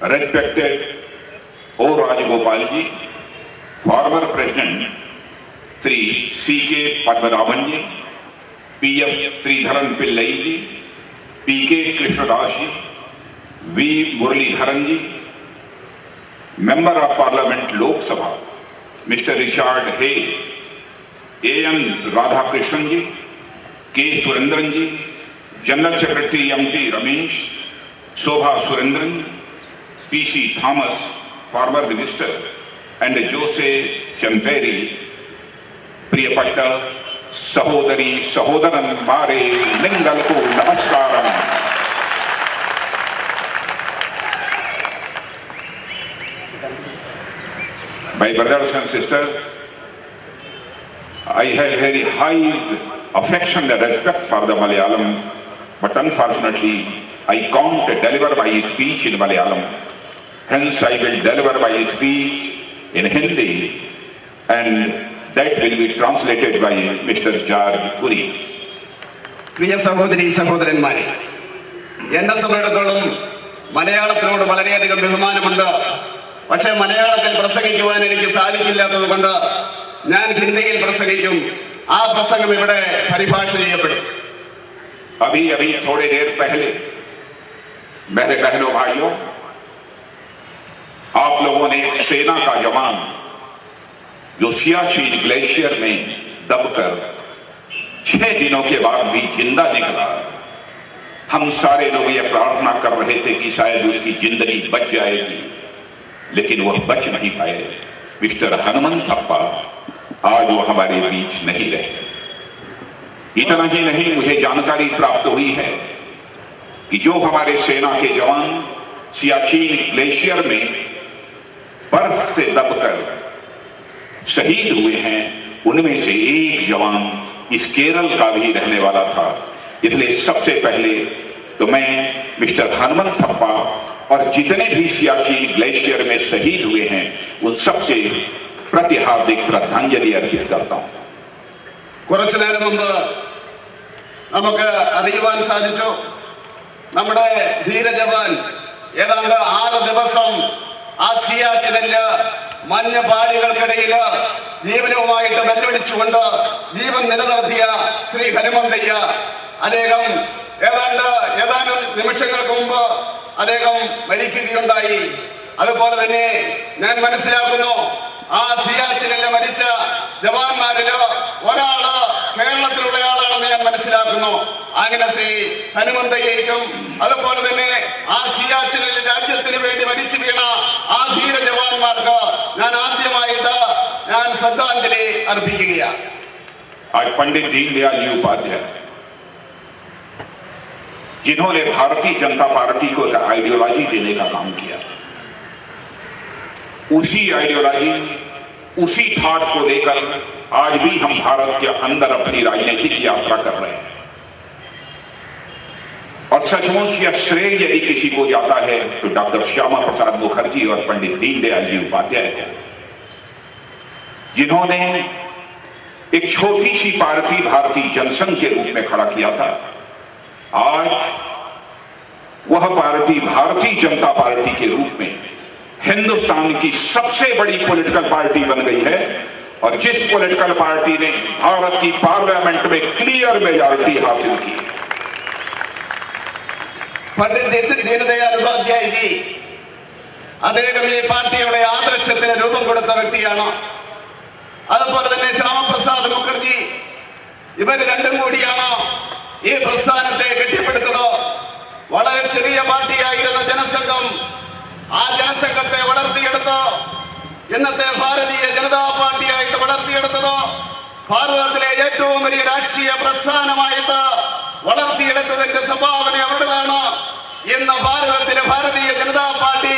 Respected O. Rajagopal ji, former President Sri C.K. Padmanabhan ji, P.F. Sridharan Pillai ji, P.K. Krishnadas ji, V. Muralidharan ji, Member of Parliament Lok Sabha, Mr. Richard Hay, A.N. Radhakrishnan ji, K. Surendran ji, General Secretary M.T. Ramesh, Shobha Surendran, P.C. Thomas, former Minister, and Jose Champeri, Priyapatta, Sahodari, Sahodaran, Mare, Lingalku, Namaskaram. My brothers and sisters, I have very high affection and respect for the Malayalam, but unfortunately, I can't deliver my speech in Malayalam. Hence, I will deliver my speech in Hindi, and that will be translated by Mr. George Puri. പ്രിയ സഹോദരി സഹോദരന്മാരെ, എന്നെ സംബന്ധിച്ചിടത്തോളം മലയാളത്തിനോട് വളരെയധികം ബഹുമാനമുണ്ട്. പക്ഷേ മലയാളത്തിൽ പ്രസംഗിക്കുവാൻ എനിക്ക് സാധിക്കില്ലാത്തത് കൊണ്ട് ഞാൻ ഹിന്ദിയിൽ പ്രസംഗിക്കും. ആ പ്രസംഗം ഇവിടെ പരിഭാഷ ചെയ്യപ്പെടും. अभी अभी थोड़ी देर पहले मेरे बहनों भाइयों, आप लोगों ने एक सेना का जवान जो सियाचिन ग्लेशियर में दबकर 6 दिनों के बाद भी जिंदा निकला, हम सारे लोग ये प्रार्थना कर रहे थे कि शायद उसकी जिंदगी बच जाएगी, लेकिन वह बच नहीं पाए. मिस्टर हनुमंतप्पा आज वो हमारे बीच नहीं रहे. इतना ही नहीं, मुझे जानकारी प्राप्त हुई है कि जो हमारे सेना के जवान सियाचिन ग्लेशियर में बर्फ से दबकर शहीद हुए हैं, उनमें से एक जवान इस केरल का भी रहने वाला था. इसलिए सबसे पहले तो मैं मिस्टर हनुमंतप्पा और जितने भी सियाचिन ग्लेशियर में शहीद हुए हैं उन सबके प्रति हार्दिक श्रद्धांजलि अर्पित करता हूं. കുറച്ചു നേരം മുമ്പ് നമുക്ക് അറിയുവാൻ സാധിച്ചു, നമ്മുടെ ധീരജവാൻ ഏതാണ്ട് 6 ദിവസം ആ സിയാച്ചിനില് മഞ്ഞപാളികൾക്കിടയിൽ ജീവനുമായിട്ട് വെല്ലുവിളിച്ചുകൊണ്ട് ജീവൻ നിലനിർത്തിയ ശ്രീ ഹനുമന്തയ്യ, അദ്ദേഹം ഏതാനും നിമിഷങ്ങൾക്ക് മുമ്പ് അദ്ദേഹം മരിക്കുകയുണ്ടായി. അതുപോലെ തന്നെ ഞാൻ മനസ്സിലാക്കുന്നു, ആ സിയാച്ചിനില് മരിച്ച ജവാന്മാരില് ഒരാള് കേരളത്തിലുള്ള ആളാണെന്ന് ഞാൻ മനസ്സിലാക്കുന്നു. അങ്ങനെ ശ്രീ ഹനുമന്തയ്യയ്ക്കും അതുപോലെ തന്നെ ആ സിയാച്ചിനിൽ രാജ്യത്തിന് വേണ്ടി മരിച്ചു വീണ ആ ധീര ജവാന്മാർക്ക് ഞാൻ ആദ്യമായിട്ട് ഞാൻ ശ്രദ്ധാഞ്ജലി अर्पिക്കുകയാണ്. आज पंडित दीनदयाल जी उपाध्याय, जिन्होंने भारतीय जनता पार्टी को एक आइडियोलॉजी देने का काम किया, उसी आइडियोलॉजी, उसी थाट को लेकर आज भी हम भारत के अंदर अपनी राजनीतिक यात्रा कर रहे हैं. और सचमुच यह श्रेय यदि किसी को जाता है तो डॉक्टर श्यामा प्रसाद मुखर्जी और पंडित दीनदयाल जी उपाध्याय को, जिन्होंने एक छोटी सी पार्टी भारतीय जनसंघ के रूप में खड़ा किया था. आज वह पार्टी भारतीय जनता पार्टी के रूप में हिंदुस्तान की सबसे बड़ी पॉलिटिकल पार्टी बन गई है. और जिस पॉलिटिकल पार्टी ने भारत की पार्लियामेंट में क्लियर मेजॉरिटी हासिल की है. पंडित दीनदयाल उपाध्याय जी അദ്ദേഹം ഈ പാർട്ടിയുടെ ആദർശത്തിന് രൂപം കൊടുത്ത വ്യക്തിയാണ്. അതുപോലെ തന്നെ ശ്യാമപ്രസാദ് മുഖർജി, ഇവർ രണ്ടും കൂടിയാണ് ഈ പ്രസ്ഥാനത്തെ കെട്ടിപ്പടുത്തത്. വളരെ ചെറിയ പാർട്ടിയായിരുന്ന ജനസംഘം, ആ ജനസംഘത്തെ വളർത്തിയെടുത്ത് ഇന്നത്തെ ഭാരതീയ ജനതാ പാർട്ടിയായിട്ട് വളർത്തിയെടുത്തത്, ഭാരതത്തിലെ ഏറ്റവും വലിയ രാഷ്ട്രീയ പ്രസ്ഥാനമായിട്ട് വളർത്തിയെടുത്തതിന്റെ സംഭാവന അവരുടേതാണ്. ഇന്ന് ഭാരതത്തിലെ ഭാരതീയ ജനതാ പാർട്ടി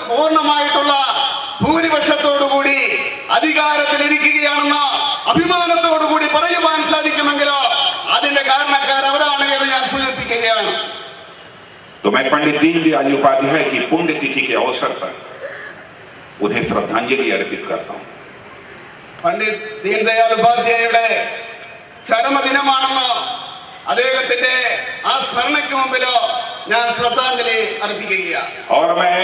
പൂർണ്ണമായിട്ടുള്ള ഭൂരിപക്ഷത്തോടുകൂടി അധികാരത്തിലിരിക്കുകയാണെന്ന് അഭിമാനത്തോടുകൂടി പറയുവാൻ സാധിക്കുമെങ്കിൽ അതിന്റെ കാരണക്കാർ അവരാണ് എന്ന് ഞാൻ സൂചിപ്പിക്കുകയാണ്. तो मैं पंडित दीनदयाल उपाध्याय की पुण्यतिथि के अवसर पर उन्हें श्रद्धांजलि अर्पित करता हूं. पंडित दीनदयाल उपाध्यायയുടെ ചരമദിനമാണെന്ന് അദ്ദേഹത്തിന്റെ ആ സ്മരണയ്ക്ക് മുമ്പിൽ ഞാൻ ശ്രദ്ധാഞ്ജലി അർപ്പിക്കുകയാണ്. और मैं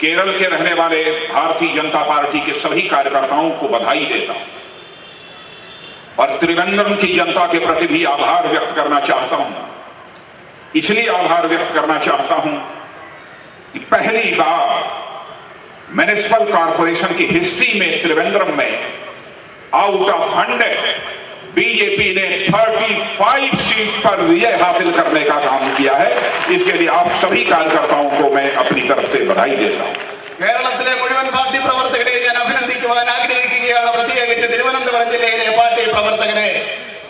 केरल के रहने वाले भारतीय जनता पार्टी के सभी कार्यकर्ताओं को बधाई देता हूं और त्रिवेंद्रम की जनता के प्रति भी आभार व्यक्त करना चाहता हूं. इसलिए आभार व्यक्त करना चाहता हूं कि पहली बार म्युनिसिपल कॉर्पोरेशन की हिस्ट्री में त्रिवेंद्रम में आउट ऑफ 100 बीजेपी ने 35 सीट पर विजय हासिल करने का काम किया है. इसके लिए आप सभी कार्यकर्ताओं को मैं अपनी तरफ से बधाई देता हूं. കേരളത്തിലെ മുഴുവൻ പാർട്ടി പ്രവർത്തകരെ ഞാൻ അഭിനന്ദിക്കുവാൻ ആഗ്രഹിക്കുകയാണ്. പ്രത്യേകിച്ച് തിരുവനന്തപുരം ജില്ലയിലെ പാർട്ടി പ്രവർത്തകരെ.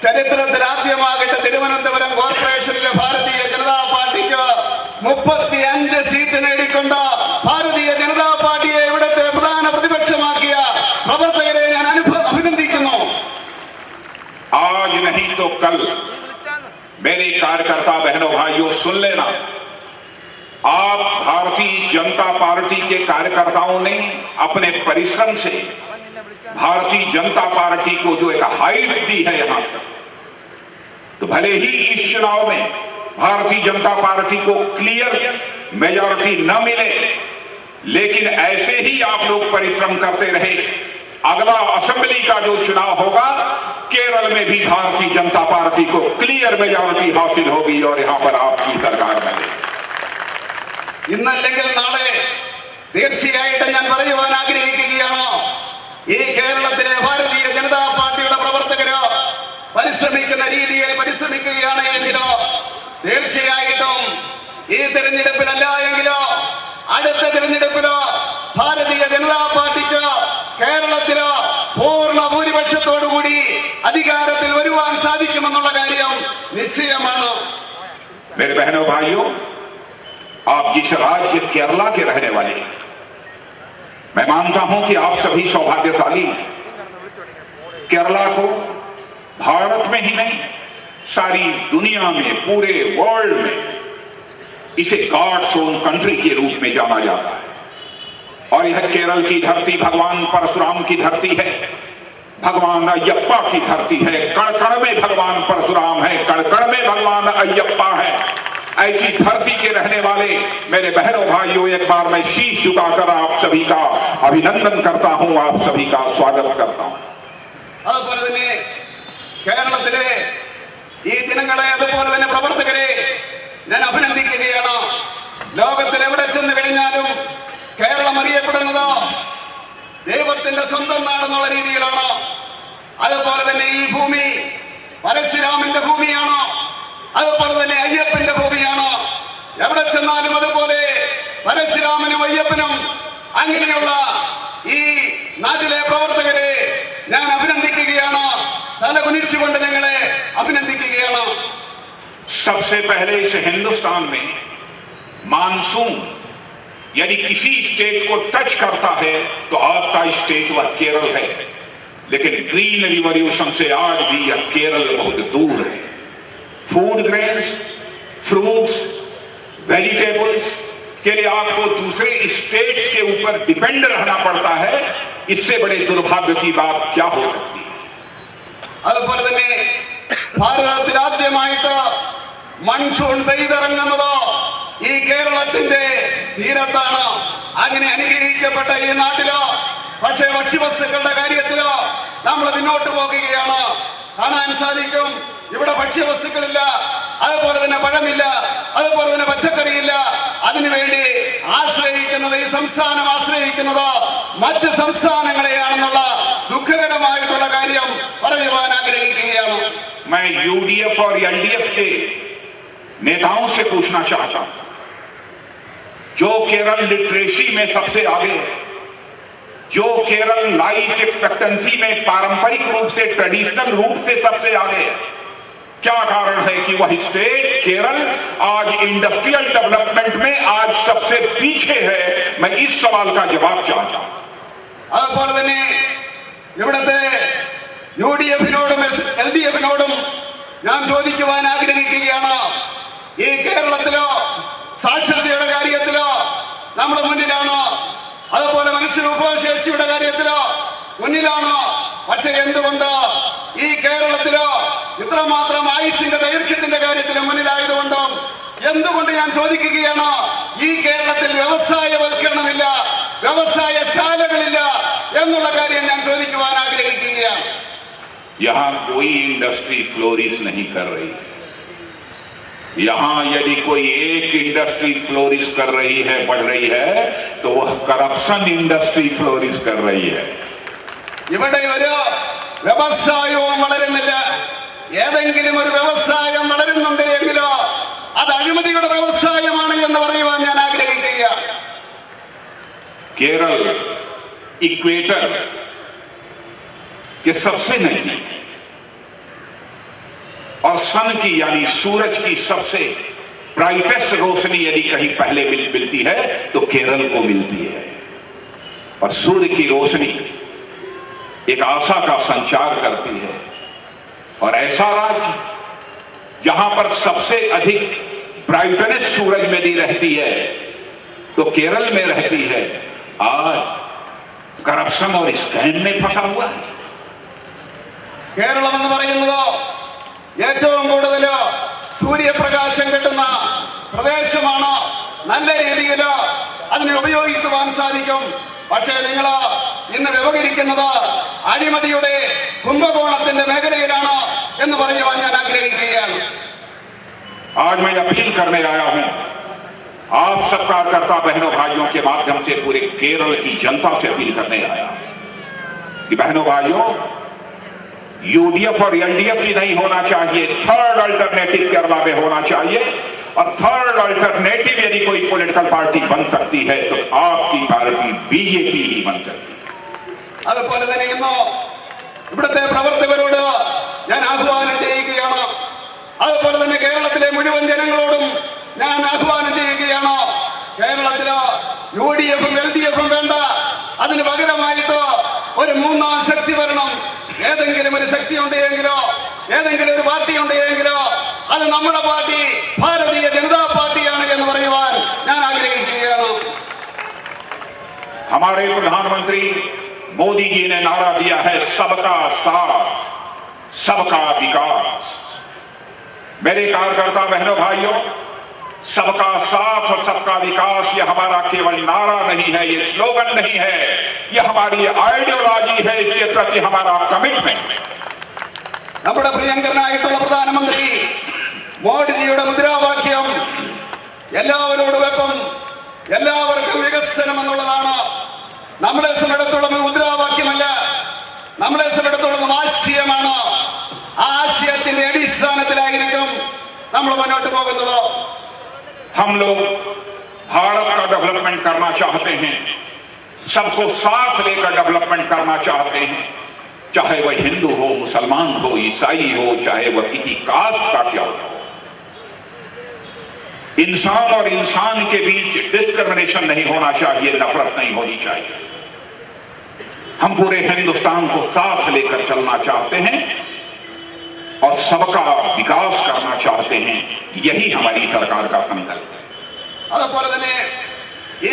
ചരിത്രത്തിൽ ആദ്യമാകട്ടെ തിരുവനന്തപുരം കോർപ്പറേഷനിലെ ഭാരതീയ ജനതാ പാർട്ടിക്ക് 35 സീറ്റ് നേടിക്കൊണ്ട് ഭാരതീയ ജനതാ പാർട്ടിയെ ഇവിടുത്തെ പ്രധാന പ്രതിപക്ഷമാക്കിയ പ്രവർത്തകരെ ഞാൻ അഭിനന്ദിക്കുന്നു. आज नहीं तो कल मेरे कार्यकर्ता बहनों भाइयों सुन लेना, आप भारतीय जनता पार्टी के कार्यकर्ताओं ने अपने परिश्रम से भारतीय जनता पार्टी को जो एक हाइट दी है यहां तक, तो भले ही इस चुनाव में भारतीय जनता पार्टी को क्लियर मेजॉरिटी न मिले, लेकिन ऐसे ही आप लोग परिश्रम करते रहे, अगला असेंबली का जो चुनाव होगा केरल में भी भारतीय जनता पार्टी को क्लियर मेजॉरिटी हासिल होगी और यहां पर आपकी सरकार बनेगी. ഇന്നല്ലെങ്കിൽ നാളെ തീർച്ചയായിട്ടും ഞാൻ പറയുവാൻ ആഗ്രഹിക്കുകയാണ്, ഈ കേരളത്തിലെ ഭാരതീയ ജനതാ പാർട്ടിയുടെ പ്രവർത്തകരോ പരിശ്രമിക്കുന്ന രീതിയിൽ പരിശ്രമിക്കുകയാണ് എങ്കിലോ തീർച്ചയായിട്ടും ഈ തിരഞ്ഞെടുപ്പിലല്ല എങ്കിലോ അടുത്ത തിരഞ്ഞെടുപ്പിലോ ഭാരതീയ ജനതാ പാർട്ടിക്ക് കേരളത്തിലോ പൂർണ്ണ ഭൂരിപക്ഷത്തോടുകൂടി അധികാരത്തിൽ വരുവാൻ സാധിക്കുമെന്നുള്ള കാര്യം നിശ്ചയമാണ്. मेरे बहनों भाइयों, आप जिस राज्य केरला के रहने वाले हैं, मैं मानता हूं कि आप सभी सौभाग्यशाली हैं. केरला को भारत में ही नहीं सारी दुनिया में, पूरे वर्ल्ड में इसे गॉड्स ओन कंट्री के रूप में जाना जाता है. और यह केरल की धरती भगवान परशुराम की धरती है, भगवान अयप्पा की धरती है. कण कण में भगवान परशुराम है, कण कण में भगवान अयप्पा है. ऐसी धरती के रहने वाले मेरे बहनों भाइयों, एक बार मैं शीश झुकाकर आप सभी का अभिनंदन करता हूं, आप सभी का स्वागत करता हूं. അതുപോലെ തന്നെ കേരളത്തിലെ ഈ ജനങ്ങളെ, അതുപോലെ തന്നെ പ്രവർത്തകരെ ഞാൻ അഭിനന്ദിക്കുകയാണ്. ലോകത്തിൽ എവിടെ ചെന്ന് കഴിഞ്ഞാലും കേരളം അറിയപ്പെടുന്നത് ദൈവത്തിന്റെ സ്വന്തം നാടെന്നുള്ള രീതിയിലാണ്. അതുപോലെ തന്നെ ഈ ഭൂമി പരശുരാമന്റെ ഭൂമിയാണ്, അതുപോലെ തന്നെ അയ്യപ്പന്റെ ഭൂമിയാണ്. എവിടെ ചെന്നാലും അതുപോലെ പരശുരാമനും അയ്യപ്പനും അങ്ങനെയുള്ള ഈ നാട്ടിലെ പ്രവർത്തകരെ ഞാൻ അഭിനന്ദിക്കുകയാണ്. തല കുനിച്ചുകൊണ്ട് ഞങ്ങളെ അഭിനന്ദിക്കുകയാണ്. सबसे पहले इस हिंदुस्तान में मानसून यदि किसी स्टेट को टच करता है तो आपका स्टेट वह केरल है. लेकिन ग्रीन रिवॉल्यूशन से आज भी यह केरल बहुत दूर है. फूड ग्रेन्स, फ्रूट्स, वेजिटेबल्स के लिए आपको दूसरे स्टेट्स के ऊपर डिपेंड रहना पड़ता है. इससे बड़े दुर्भाग्य की बात क्या हो सकती है. അതുപോലെ തന്നെ ഭാരതത്തിൽ ആദ്യമായിട്ട് മൺസൂൺ പെയ്തിറങ്ങുന്നത് ഈ കേരളത്തിന്റെ തീരത്താണ്. അങ്ങനെ അനുഗ്രഹിക്കപ്പെട്ട ഈ നാട്ടിലോ പക്ഷേ ഭക്ഷ്യവസ്തുക്കളുടെ കാര്യത്തിലോ നമ്മൾ മുന്നോട്ട് പോകുകയാണ്. കാണാൻ സാധിക്കും, ഇവിടെ ഭക്ഷ്യവസ്തുക്കളില്ല, അതുപോലെ തന്നെ പഴമില്ല, അതുപോലെ തന്നെ പച്ചക്കറിയില്ല. അതിനുവേണ്ടി ആശ്രയിക്കുന്നത്, ഈ സംസ്ഥാനം ആശ്രയിക്കുന്നത് മറ്റ് സംസ്ഥാനങ്ങളെയാണെന്നുള്ള ദുഃഖകരമായിട്ടുള്ള കാര്യം പറയുവാൻ ആഗ്രഹിക്കുകയാണ്. मैं यूडीएफ और एलडीएफ के नेताओं से पूछना चाहता हूं, जो केरल लिटरेसी में सबसे आगे है, जो केरल लाइफ एक्सपेक्टेंसी में पारंपरिक रूप से, ट्रेडिशनल रूप से सबसे आगे है, क्या कारण है कि वह स्टेट केरल आज इंडस्ट्रियल डेवलपमेंट में आज सबसे पीछे है? मैं इस सवाल का जवाब चाहता हूं. അതുപോലെ തന്നെ ഇവിടുത്തെ UDF-നോടും LDF-നോടും ഞാൻ ചോദിക്കുവാൻ ആഗ്രഹിക്കുകയാണ്, ഈ കേരളത്തിലോ സാക്ഷരതയുടെ കാര്യത്തിലോ നമ്മുടെ മുന്നിലാണോ, അതുപോലെ മനുഷ്യവിഭവശേഷിയുടെ കാര്യത്തിലോ മുന്നിലാണോ? പക്ഷെ എന്തുകൊണ്ട് ഈ കേരളത്തിലോ ഇത്രമാത്രം ആയുഷിന്റെ ദൈർഘ്യത്തിന്റെ കാര്യത്തിൽ മുന്നിലായതുകൊണ്ടും എന്തുകൊണ്ട് ഞാൻ ചോദിക്കുകയാണ്, ഈ കേരളത്തിൽ വ്യവസായവൽക്കരണമില്ല, വ്യവസായശാലകളില്ല എന്നുള്ള കാര്യം ഞാൻ ചോദിക്കുവാൻ ആഗ്രഹിക്കുകയാണ്. यहां कोई इंडस्ट्री फ्लोरिश नहीं कर रही है. यहां यदि कोई एक इंडस्ट्री फ्लोरिश कर रही है, बढ़ रही है, तो वह करप्शन इंडस्ट्री फ्लोरिश कर रही है. ഇവിടെ ഒരു വ്യവസായവും വളരുന്നില്ല. ഏതെങ്കിലും ഒരു വ്യവസായം വളരുന്നുണ്ട് എങ്കിലോ അത് അഴിമതിയുടെ വ്യവസായമാണ് എന്ന് പറയുവാൻ ഞാൻ ആഗ്രഹിക്കുകയാണ്. केरल इक्वेटर के सबसे नजदीक है और सन की यानी सूरज की सबसे ब्राइटेस्ट रोशनी यदि कहीं पहले मिलती है तो केरल को मिलती है. और सूर्य की रोशनी एक आशा का संचार करती है. और ऐसा राज्य जहां पर सबसे अधिक ब्राइटनेस सूरज में दी रहती है तो केरल में रहती है. आज करप्शन और स्कैम में फंसा हुआ है. കേരളം എന്ന് പറയുന്നത് ഏറ്റവും കൂടുതൽ സൂര്യപ്രകാശം കിട്ടുന്ന പ്രദേശമാണ്. നല്ല രീതിയിൽ അതിനെ ഉപയോഗിക്കുവാൻ സാധിക്കും. പക്ഷേ നിങ്ങൾ ഇന്ന് വ്യവഹരിക്കുന്നത് അഴിമതിയുടെ കുംഭകോണത്തിന്റെ മേഖലയിലാണ് എന്ന് പറയുവാൻ ഞാൻ ആഗ്രഹിക്കുകയാണ്. आज मैं अपील करने आया हूं आप सब कार्यकर्ता बहनों भाइयों के माध्यम से पूरे केरल की जनता से अपील करने आया कि बहनों भाइयों, यूडीएफ और एलडीएफ ही नहीं होना चाहिए, थर्ड अल्टरनेटिव केरला में होना चाहिए. और थर्ड अल्टरनेटिव यदि कोई पॉलिटिकल पार्टी बन सकती है तो आपकी पार्टी बीजेपी ही बन सकती है. അതുപോലെ തന്നെ ഇന്ന് ഇവിടുത്തെ പ്രവർത്തകരോട് ഞാൻ ആഹ്വാനം ചെയ്യുകയാണ്. അതുപോലെ തന്നെ കേരളത്തിലെ മുഴുവൻ ജനങ്ങളോടും ഞാൻ ആഹ്വാനം ചെയ്യുകയാണ്. കേരളത്തില് യുഡിഎഫും എൽഡിഎഫും വേണ്ട, അതിന് പകരമായിട്ട് ഒരു മൂന്നാം ശക്തി വരണം. ഏതെങ്കിലും ഒരു ശക്തി ഉണ്ടെങ്കിലോ ഏതെങ്കിലും ഒരു പാർട്ടി ഉണ്ടെങ്കിലോ അത് നമ്മുടെ പാർട്ടി ഭാരതീയ ജനതാ പാർട്ടിയാണ് എന്ന് പറയുവാൻ ഞാൻ ആഗ്രഹിക്കുകയാണ്. हमारे प्रधानमंत्री मोदी जी ने नारा दिया है सबका साथ सबका विकास. मेरे कार्यकर्ता बहनों भाइयों, सबका साथ और सबका विकास ये हमारा केवल नारा नहीं है, ये स्लोगन नहीं है, ये हमारी आइडियोलॉजी है. इसके प्रति हमारा कमिटमेंट है. നമ്മുടെ പ്രിയങ്കരനായിട്ടുള്ള പ്രധാനമന്ത്രി മോഡിജിയുടെ മുദ്രാവാക്യം എല്ലാവരോടും എല്ലാവർക്കും വികസനം എന്നുള്ളതാണ്. നമ്മളെ സംബന്ധിച്ചിടത്തോളം മുദ്രാവാക്യമല്ല, നമ്മളെ സംബന്ധിച്ചിടത്തോളം ആശയമാണ്. ആ ആശയത്തിന്റെ അടിസ്ഥാനത്തിലായിരിക്കും നമ്മൾ മുന്നോട്ട് പോകുന്നത്. हम लोग भारत का डेवलपमेंट करना चाहते हैं, सबको साथ लेकर डेवलपमेंट करना चाहते हैं. चाहे वह हिंदू हो, मुसलमान हो, ईसाई हो, चाहे वह किसी कास्ट का क्या हो. इंसान और इंसान के बीच डिस्क्रिमिनेशन नहीं होना चाहिए, नफरत नहीं होनी चाहिए. हम पूरे हिंदुस्तान को साथ लेकर चलना चाहते हैं और सबका विकास करना चाहते हैं. यही हमारी सरकार का संकल्प है. അതുപോലെ തന്നെ ഈ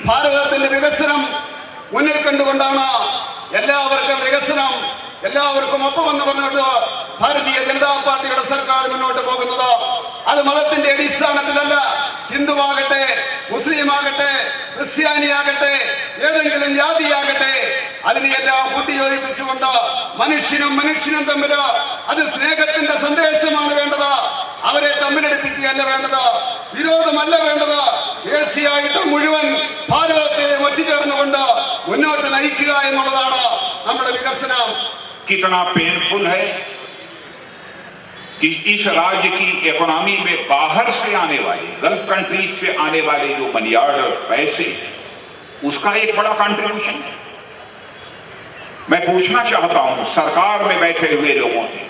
ഭാരതത്തിന്റെ വികസനം മുന്നിൽ കണ്ടുകൊണ്ടാണ് എല്ലാവർക്കും വികസനം, എല്ലാവർക്കും ഒപ്പമെന്ന് പറഞ്ഞിട്ട് ഭാരതീയ ജനതാ പാർട്ടിയുടെ സർക്കാർ മുന്നോട്ട് പോകുന്നത്. അത് മതത്തിന്റെ അടിസ്ഥാനത്തിലല്ല. ഹിന്ദുവാകട്ടെ, മുസ്ലിം ആകട്ടെ, ക്രിസ്ത്യാനിയാകട്ടെ, ഏതെങ്കിലും ജാതിയാകട്ടെ, അതിനെയെല്ലാം കൂട്ടിയോജിപ്പിച്ചുകൊണ്ട് മനുഷ്യനും തമ്മിൽ അത് സ്നേഹത്തിന്റെ സന്ദേശമാണ് വേണ്ടത്. അവരെ തമ്മിലടിപ്പിക്കുകയല്ല വേണ്ടത്, വിരോധമല്ല വേണ്ടത്. തീർച്ചയായിട്ടും മുഴുവൻ ഭാരതത്തെ ഒത്തുചേർന്നുകൊണ്ട് മുന്നോട്ട് നയിക്കുക എന്നുള്ളതാണ് നമ്മുടെ വികസനം. कितना पेनफुल है कि इस राज्य की इकोनॉमी में बाहर से आने वाले, गल्फ कंट्रीज से आने वाले जो मनियार्ड और पैसे, उसका एक बड़ा कंट्रीब्यूशन है. मैं पूछना चाहता हूं सरकार में बैठे हुए लोगों से,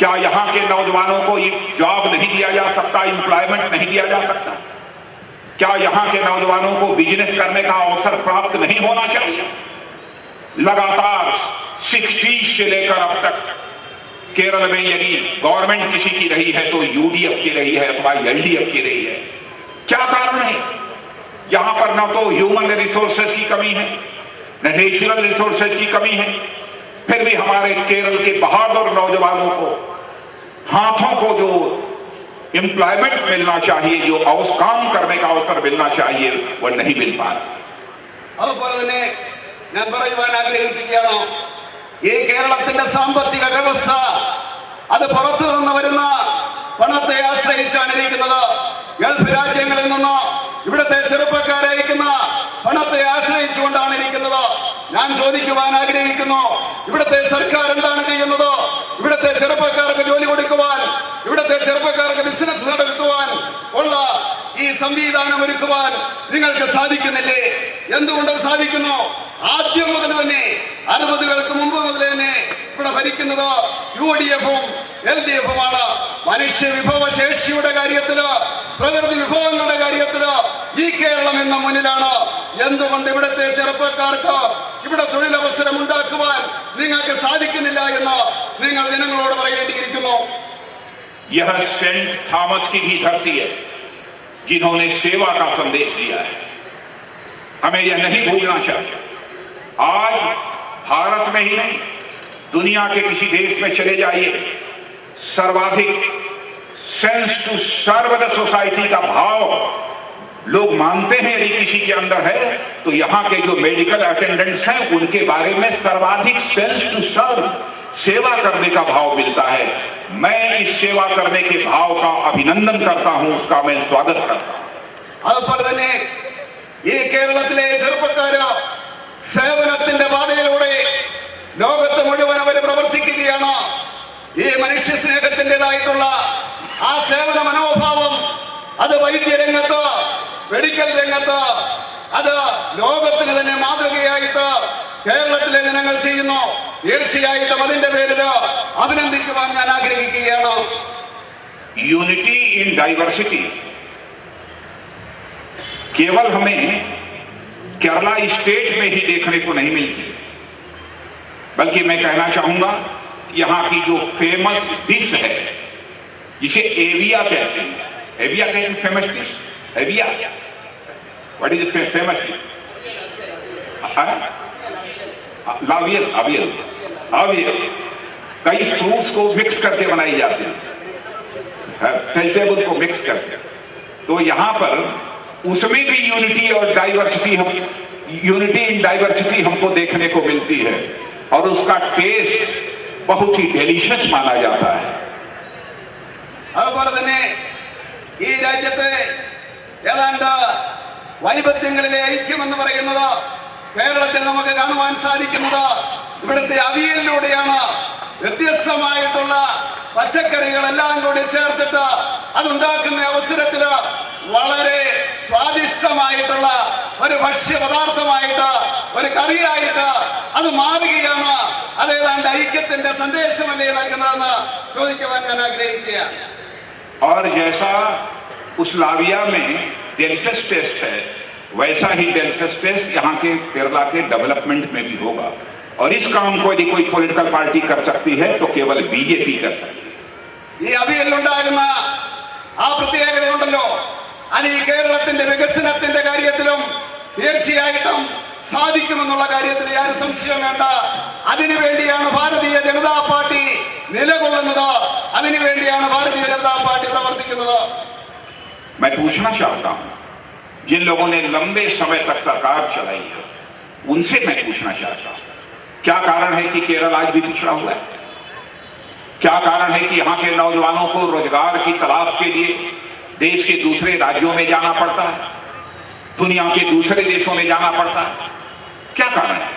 क्या यहां के नौजवानों को जॉब नहीं दिया जा सकता, एम्प्लॉयमेंट नहीं दिया जा सकता? क्या यहां के नौजवानों को बिजनेस करने का अवसर प्राप्त नहीं होना चाहिए? लगातार 60 से लेकर अब तक केरल में यदि गवर्नमेंट किसी की रही है तो यूडीएफ की रही है अथवा एलडीएफ की रही है. क्या कारण है? यहां पर ना तो ह्यूमन रिसोर्सेज की कमी है, न नेचुरल रिसोर्सेज की कमी है. फिर भी हमारे केरल के बहादुर नौजवानों को, हाथों को जो एम्प्लॉयमेंट मिलना चाहिए, जो काम करने का अवसर मिलना चाहिए, वो नहीं मिल पा रहा। അതുപോലെ തന്നെ ഞാൻ പറയുവാൻ ആഗ്രഹിക്കുകയാണ്, ഈ കേരളത്തിന്റെ സാമ്പത്തിക വ്യവസ്ഥ അത് പുറത്തു നിന്ന് വരുന്ന പണത്തെ ആശ്രയിച്ചാണ് ഇരിക്കുന്നത്. ഗൾഫ് രാജ്യങ്ങളിൽ നിന്ന് ഇവിടുത്തെ ചെറുപ്പക്കാരെ അയക്കുന്ന പണത്തെ ആശ്രയിച്ചുകൊണ്ടാണ് ഇരിക്കുന്നത്. ഞാൻ ചോദിക്കുവാൻ ആഗ്രഹിക്കുന്നു, ഇവിടുത്തെ സർക്കാർ എന്താണ് ചെയ്യുന്നത്? ഇവിടുത്തെ ചെറുപ്പക്കാർക്ക് ജോലി കൊടുക്കുവാൻ, ഇവിടുത്തെ ചെറുപ്പക്കാർക്ക് ബിസിനസ് നടത്തുവാൻ ഉള്ള ഈ സംവിധാനം ഒരുക്കുവാൻ നിങ്ങൾക്ക് സാധിക്കുന്നില്ലേ? എന്തുകൊണ്ട് സാധിക്കുന്നു? ആദ്യം മുതൽ തന്നെ 60-കൾക്ക് മുമ്പ് മുതൽ തന്നെ ഇവിടെ ഭരിക്കുന്നത് UDF-ഉം LDF-ഉമാണ്. മനുഷ്യ വിഭവശേഷിയുടെ കാര്യത്തില്, പ്രകൃതി വിഭവങ്ങളുടെ കാര്യത്തില് ഈ കേരളം എന്ന മുന്നിലാണ്. എന്തുകൊണ്ട് ഇവിടുത്തെ ചെറുപ്പക്കാർക്ക് ഇവിടെ തൊഴിലവസരം ഉണ്ടാക്കുവാൻ നിങ്ങൾക്ക് സാധിക്കുന്നില്ല എന്ന് നിങ്ങൾ ജനങ്ങളോട് പറയേണ്ടിയിരിക്കുന്നു. यह सेंट थॉमस की भी धरती है, जिन्होंने सेवा का संदेश दिया है। हमें यह नहीं भूलना चाहिए। आज भारत में ही नहीं, दुनिया के किसी देश में चले जाइए, सर्वाधिक sense to serve the society का भाव लोग मानते हैं यदि किसी के अंदर है, तो यहाँ के जो मेडिकल अटेंडेंट्स हैं उनके बारे में सर्वाधिक सेंस टू सर्व, सेवा करने का भाव मिलता है। मैं इस सेवा करने के भाव का अभिनंदन करता हूं, उसका मैं स्वागत करता हूं। അതുപോലെ തന്നെ ഈ കേരളത്തിലെ ചെറുപ്പക്കാര് സേവനത്തിന്റെ പാതയിലൂടെ ലോകത്ത് മുഴുവൻ അവർ പ്രവർത്തിക്കുകയാണ്. ഈ മനുഷ്യ സ്നേഹത്തിൻ്റെതായിട്ടുള്ള ആ സേവന മനോഭാവം അത് വൈദ്യരംഗത്ത്, മെഡിക്കൽ രംഗത്ത്, അത് ലോകത്തിന് തന്നെ മാതൃകയായിട്ട് കേരളത്തിലെ ജനങ്ങൾ ചെയ്യുന്നു. തീർച്ചയായിട്ടും അതിന്റെ പേരിൽ അഭിനന്ദിക്കുവാൻ ഞാൻ ആഗ്രഹിക്കുകയാണ്. यूनिटी इन डाइवर्सिटी केवल हमें केरला स्टेट में ही देखने को नहीं मिलती, बल्कि मैं कहना चाहूंगा यहाँ की जो फेमस डिश है, जिसे एविया कहते हैं, एविया कहते हैं फेमस डिश, एविया, व्हाट इज फेमस डिश? लावियल, अवियल, अवियल कई फ्रूट्स को मिक्स करके बनाई जाती है, वेजिटेबल को मिक्स करके। तो यहाँ पर उसमें भी यूनिटी और डाइवर्सिटी, हम यूनिटी इन डाइवर्सिटी हमको देखने को मिलती है, और उसका टेस्ट बहुत ही डेलिशियस माना जाता है। അതുപോലെ തന്നെ ഈ രാജ്യത്തെ ഏതാണ്ട് വൈവിധ്യങ്ങളിലെ ഐക്യമെന്ന് പറയുന്നത് കേരളത്തിൽ നമുക്ക് കാണുവാൻ സാധിക്കുന്നത് ഇവിടുത്തെ അവിയലിലൂടെയാണ്. വ്യത്യസ്തമായിട്ടുള്ള പച്ചക്കറികളെല്ലാം കൂടി ചേർത്തിട്ട് അതുണ്ടാക്കുന്ന അവസരത്തില് വളരെ സ്വാദിഷ്ടമായിട്ടുള്ള ഒരു ഭക്ഷ്യപദാർത്ഥമായിട്ട്, ഒരു കറിയായിട്ട് അത് മാറുകയാണ്. അതേതാണ്ട് ഐക്യത്തിന്റെ സന്ദേശമല്ലേ നൽകുന്നതെന്ന് ചോദിക്കുവാൻ ഞാൻ ആഗ്രഹിക്കുകയാണ്. और जैसा उस लाविया में डेलिशियस टेस्ट है, वैसा ही डेलिशियस टेस्ट यहाँ के केरला के डेवलपमेंट में भी होगा। और इस काम को यदि कोई पॉलिटिकल पार्टी कर सकती है तो केवल बीजेपी कर सकती है। ഈ അവിയലിലുണ്ടാകുന്ന ആ പ്രത്യേകതയുണ്ടല്ലോ, അത് ഈ കേരളത്തിന്റെ വികസനത്തിന്റെ കാര്യത്തിലും തീർച്ചയായിട്ടും സാധിക്കുമെന്നുള്ള കാര്യത്തിൽ യാതൊരു സംശയം വേണ്ട. അതിനുവേണ്ടിയാണ് ഭാരതീയ ജനതാ പാർട്ടി നിലകൊള്ളുന്നത്, അതിനുവേണ്ടിയാണ് ഭാരതീയ ജനതാ പാർട്ടി പ്രവർത്തിക്കുന്നത്. मैं पूछना चाहता हूं, जिन लोगों ने लंबे समय तक सरकार चलाई है, उनसे मैं पूछना चाहता हूं, क्या कारण है कि केरल आज भी पिछड़ा हुआ है? क्या कारण है कि यहाँ के नौजवानों को रोजगार की तलाश के लिए देश के दूसरे राज्यों में जाना पड़ता है, दुनिया के दूसरे देशों में जाना पड़ता है? क्या कारण है?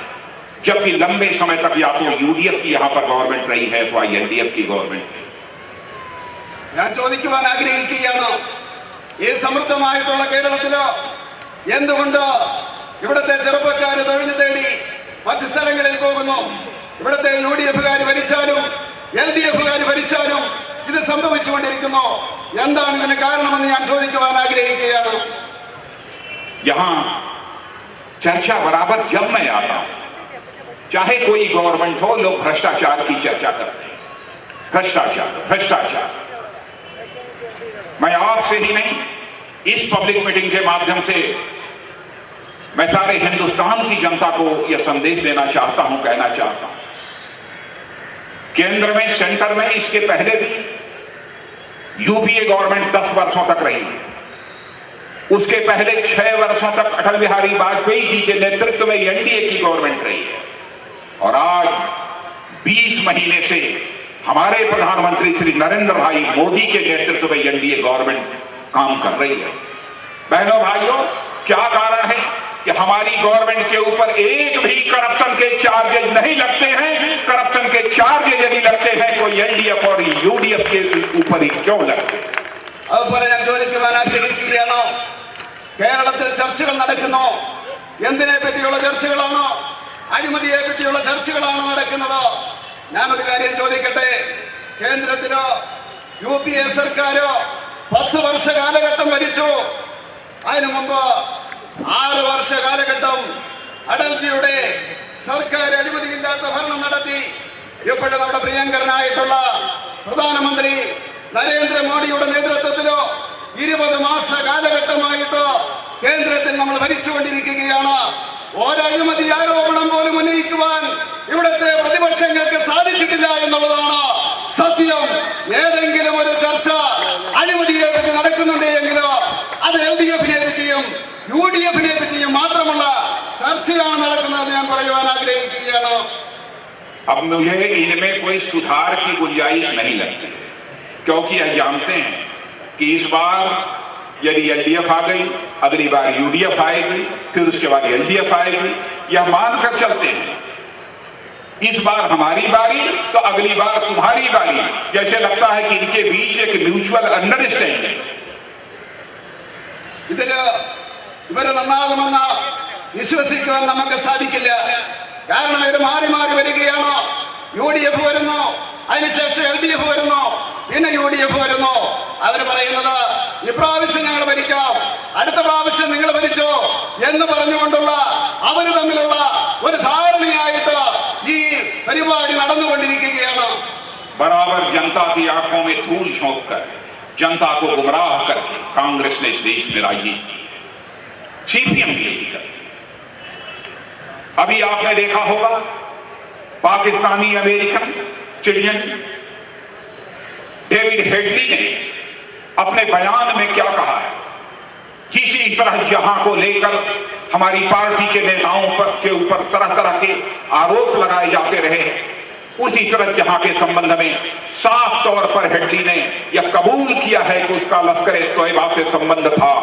जबकि लंबे समय तक या तो UDF की यहाँ पर गवर्नमेंट रही है, तो LDF की गवर्नमेंट है। ഞാൻ ചോദിക്കുവാൻ ആഗ്രഹിക്കുകയാണ്, ഈ സമൃദ്ധമായിട്ടുള്ള കേരളത്തില് എന്തുകൊണ്ട് ഇവിടുത്തെ ചെറുപ്പക്കാര് തൊഴിൽ തേടി മറ്റു സ്ഥലങ്ങളിൽ പോകുന്നു? ഇവിടുത്തെ UDF-കാര് ഭരിച്ചാലും LDF-കാര് ഭരിച്ചാലും ഇത് സംഭവിച്ചുകൊണ്ടിരിക്കുന്നു. എന്താണ് ഇതിന് കാരണമെന്ന് ഞാൻ ചോദിക്കുവാൻ ആഗ്രഹിക്കുകയാണ്. यहां चर्चा बराबर जब मैं आता हूं, चाहे कोई गवर्नमेंट हो, लोग भ्रष्टाचार की चर्चा करते हैं। भ्रष्टाचार, भ्रष्टाचार। मैं आपसे ही नहीं, इस पब्लिक मीटिंग के माध्यम से मैं सारे हिंदुस्तान की जनता को यह संदेश देना चाहता हूं, कहना चाहता हूं, केंद्र में, सेंटर में, इसके पहले भी यूपीए गवर्नमेंट 10 वर्षों तक रही है। उसके पहले 6 वर्षों तक अटल बिहारी वाजपेयी जी के नेतृत्व में एनडीए की गवर्नमेंट रही है। और आज 20 महीने से हमारे प्रधानमंत्री श्री नरेंद्र भाई मोदी के नेतृत्व में एनडीए गवर्नमेंट काम कर रही है। बहनों भाइयों, क्या कारण है कि हमारी गवर्नमेंट के ऊपर एक भी करप्शन के चार्जेज नहीं लगते हैं? करप्शन के चार्जेज यदि लगते हैं तो एलडीएफ और यूडीएफ के ऊपर ही क्यों लगते हैं? അതുപോലെ ഞാൻ ചോദിക്കുവാൻ ആഗ്രഹിക്കുകയാണോ, കേരളത്തിൽ ചർച്ചകൾ നടക്കുന്നു, എന്തിനെ പറ്റിയുള്ള ചർച്ചകളാണോ? അഴിമതിയെ പറ്റിയുള്ള ചർച്ചകളാണോ നടക്കുന്നത്? ഞാനൊരു കാര്യം ചോദിക്കട്ടെ, കേന്ദ്രത്തിലോ യുപിഎ സർക്കാരോ 10 വർഷ കാലഘട്ടം ഭരിച്ചു. അതിനു മുമ്പ് 6 വർഷ കാലഘട്ടം അടൽജിയുടെ സർക്കാർ അഴിമതിയില്ലാത്ത ഭരണം നടത്തി. ഇപ്പോഴും നമ്മുടെ പ്രിയങ്കരനായിട്ടുള്ള പ്രധാനമന്ത്രി നരേന്ദ്രമോദിയുടെ നേതൃത്വത്തിലോ 20 മാസ കാലഘട്ടമായിട്ട് കേന്ദ്രത്തിൽ നമ്മൾ ഭരിച്ചുകൊണ്ടിരിക്കുകയാണ്. ഒരഴിമതി ആരോപണം പോലും ഉന്നയിക്കുവാൻ ഇവിടുത്തെ പ്രതിപക്ഷങ്ങൾക്ക് സാധിച്ചിട്ടില്ല എന്നുള്ളതാണ് സത്യം. ഏതെങ്കിലും ഒരു ചർച്ച അഴിമതിയെ പറ്റി നടക്കുന്നുണ്ടെങ്കിലോ അത് എൽഡിഎഫിനെ പറ്റിയും യുഡിഎഫിനെ പറ്റിയും മാത്രമുള്ള ചർച്ചയാണ് നടക്കുന്നത് ഞാൻ പറയുവാൻ ആഗ്രഹിക്കുകയാണ്. अब मुझे इनमें कोई सुधार की गुंजाइश नहीं लगती है, क्योंकि यह जानते हैं कि इस बार यदि एलडीएफ आ गई, अगली बार यूडीएफ आएगी, फिर उसके बाद एलडीएफ आएगी, यह मानकर चलते हैं इस बार हमारी बारी तो अगली बार तुम्हारी बारी। जैसे लगता है कि इनके बीच एक म्यूचुअल अंडरस्टैंडिंग। ഇതില് ഇവര് നന്നാകുമെന്ന് വിശ്വസിക്കുവാൻ നമുക്ക് സാധിക്കില്ല. കാരണം ഇവർ മാറി മാറി വരികയാണ്. യുഡിഎഫ് വരുന്നു, അതിനുശേഷം എൽഡിഎഫ് വരുന്നു, പിന്നെ യുഡിഎഫ് വരുന്നു. അവർ പറയുന്നത് ഇപ്രാവശ്യം ഞങ്ങൾ ഭരിക്കാം, അടുത്ത പ്രാവശ്യം നിങ്ങൾ ഭരിച്ചോ എന്ന് പറഞ്ഞുകൊണ്ടുള്ള അവർ തമ്മിലുള്ള ഒരു ധാരണയായിട്ട് ഈ പരിപാടി നടന്നുകൊണ്ടിരിക്കുകയാണ്. बराबर जनता की आंखों में धूल झोंक कर, जनता को गुमराह करके कांग्रेस ने इस देश में राजनीति की है। सीपीएम भी यही करती है। अभी आपने देखा होगा Pakistani American citizen David Headley ने अपने बयान में क्या कहा है? किसी तरह जहां को लेकर हमारी पार्टी के नेताओं पर के ऊपर तरह तरह के आरोप लगाए जाते रहे, उसी तरह जहां के संबंध में साफ तौर पर हेडली ने यह कबूल किया है कि उसका लश्कर तोयबा से संबंध था